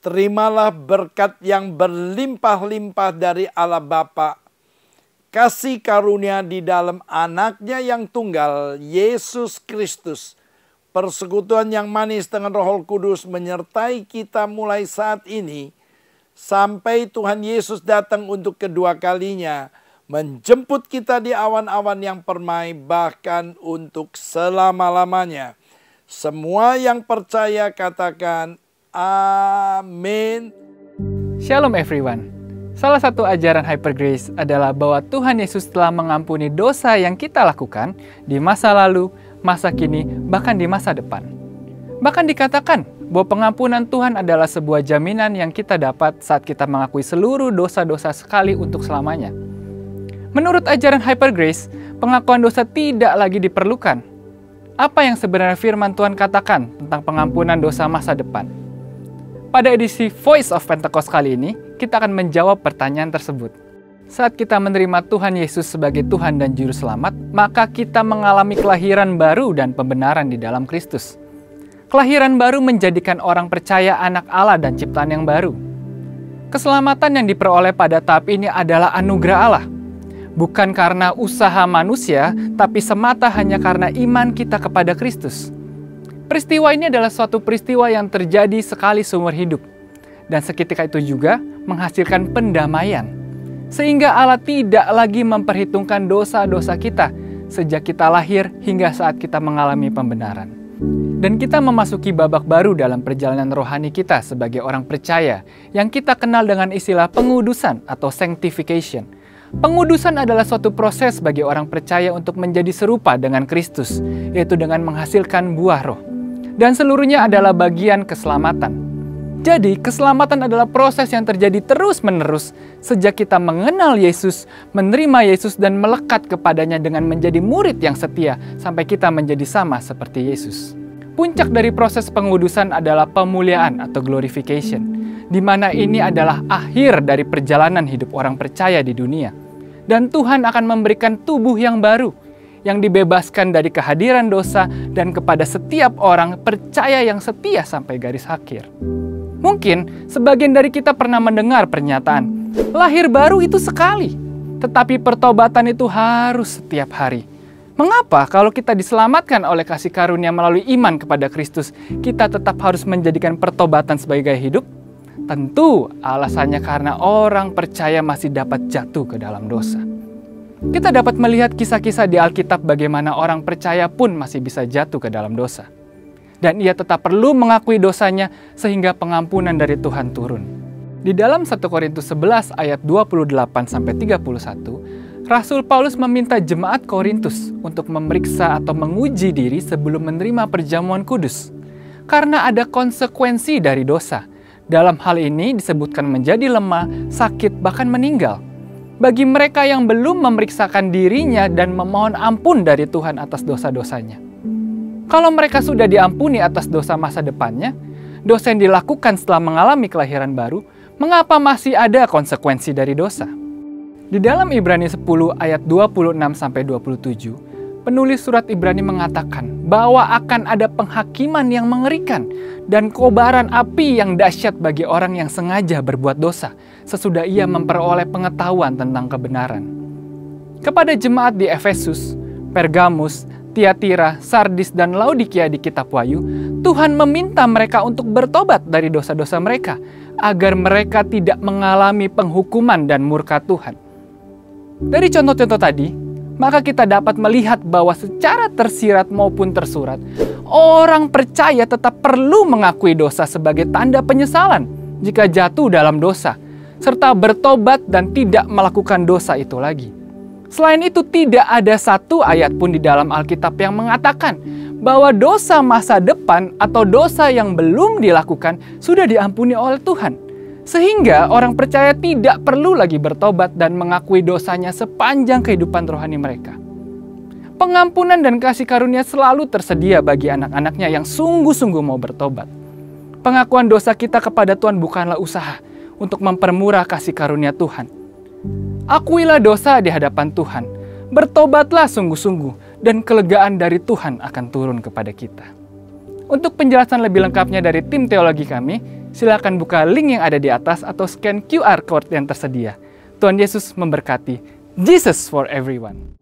Terimalah berkat yang berlimpah-limpah dari Allah Bapa, kasih karunia di dalam anaknya yang tunggal, Yesus Kristus, persekutuan yang manis dengan Roh Kudus menyertai kita mulai saat ini, sampai Tuhan Yesus datang untuk kedua kalinya, menjemput kita di awan-awan yang permai, bahkan untuk selama-lamanya. Semua yang percaya katakan, amin.
Shalom everyone. Salah satu ajaran Hyper Grace adalah bahwa Tuhan Yesus telah mengampuni dosa yang kita lakukan di masa lalu, masa kini, bahkan di masa depan. Bahkan dikatakan bahwa pengampunan Tuhan adalah sebuah jaminan yang kita dapat saat kita mengakui seluruh dosa-dosa sekali untuk selamanya. Menurut ajaran Hyper Grace, pengakuan dosa tidak lagi diperlukan. Apa yang sebenarnya firman Tuhan katakan tentang pengampunan dosa masa depan? Pada edisi Voice of Pentecost kali ini, kita akan menjawab pertanyaan tersebut. Saat kita menerima Tuhan Yesus sebagai Tuhan dan Juru Selamat, maka kita mengalami kelahiran baru dan pembenaran di dalam Kristus. Kelahiran baru menjadikan orang percaya anak Allah dan ciptaan yang baru. Keselamatan yang diperoleh pada tahap ini adalah anugerah Allah. Bukan karena usaha manusia, tapi semata hanya karena iman kita kepada Kristus. Peristiwa ini adalah suatu peristiwa yang terjadi sekali seumur hidup. Dan seketika itu juga menghasilkan pendamaian. Sehingga Allah tidak lagi memperhitungkan dosa-dosa kita sejak kita lahir hingga saat kita mengalami pembenaran. Dan kita memasuki babak baru dalam perjalanan rohani kita sebagai orang percaya yang kita kenal dengan istilah pengudusan atau sanctification. Pengudusan adalah suatu proses bagi orang percaya untuk menjadi serupa dengan Kristus, yaitu dengan menghasilkan buah roh. Dan seluruhnya adalah bagian keselamatan. Jadi, keselamatan adalah proses yang terjadi terus-menerus sejak kita mengenal Yesus, menerima Yesus, dan melekat kepadanya dengan menjadi murid yang setia sampai kita menjadi sama seperti Yesus. Puncak dari proses pengudusan adalah pemuliaan atau glorification, di mana ini adalah akhir dari perjalanan hidup orang percaya di dunia. Dan Tuhan akan memberikan tubuh yang baru, yang dibebaskan dari kehadiran dosa dan kepada setiap orang percaya yang setia sampai garis akhir. Mungkin sebagian dari kita pernah mendengar pernyataan, lahir baru itu sekali, tetapi pertobatan itu harus setiap hari. Mengapa kalau kita diselamatkan oleh kasih karunia melalui iman kepada Kristus, kita tetap harus menjadikan pertobatan sebagai gaya hidup? Tentu alasannya karena orang percaya masih dapat jatuh ke dalam dosa. Kita dapat melihat kisah-kisah di Alkitab bagaimana orang percaya pun masih bisa jatuh ke dalam dosa. Dan ia tetap perlu mengakui dosanya sehingga pengampunan dari Tuhan turun. Di dalam 1 Korintus 11 ayat 28-31, Rasul Paulus meminta jemaat Korintus untuk memeriksa atau menguji diri sebelum menerima perjamuan kudus. Karena ada konsekuensi dari dosa. Dalam hal ini disebutkan menjadi lemah, sakit, bahkan meninggal. Bagi mereka yang belum memeriksakan dirinya dan memohon ampun dari Tuhan atas dosa-dosanya. Kalau mereka sudah diampuni atas dosa masa depannya, dosa yang dilakukan setelah mengalami kelahiran baru, mengapa masih ada konsekuensi dari dosa? Di dalam Ibrani 10 ayat 26-27, penulis surat Ibrani mengatakan bahwa akan ada penghakiman yang mengerikan dan kobaran api yang dahsyat bagi orang yang sengaja berbuat dosa sesudah ia memperoleh pengetahuan tentang kebenaran. Kepada jemaat di Efesus, Pergamus, Tiatira, Sardis, dan Laodikia di kitab Wahyu, Tuhan meminta mereka untuk bertobat dari dosa-dosa mereka agar mereka tidak mengalami penghukuman dan murka Tuhan. Dari contoh-contoh tadi, maka kita dapat melihat bahwa secara tersirat maupun tersurat, orang percaya tetap perlu mengakui dosa sebagai tanda penyesalan jika jatuh dalam dosa, serta bertobat dan tidak melakukan dosa itu lagi. Selain itu, tidak ada satu ayat pun di dalam Alkitab yang mengatakan bahwa dosa masa depan atau dosa yang belum dilakukan sudah diampuni oleh Tuhan. Sehingga orang percaya tidak perlu lagi bertobat dan mengakui dosanya sepanjang kehidupan rohani mereka. Pengampunan dan kasih karunia selalu tersedia bagi anak-anaknya yang sungguh-sungguh mau bertobat. Pengakuan dosa kita kepada Tuhan bukanlah usaha untuk mempermurah kasih karunia Tuhan. Akuilah dosa di hadapan Tuhan, bertobatlah sungguh-sungguh, dan kelegaan dari Tuhan akan turun kepada kita. Untuk penjelasan lebih lengkapnya dari tim teologi kami, silakan buka link yang ada di atas atau scan QR code yang tersedia. Tuhan Yesus memberkati. Jesus for everyone.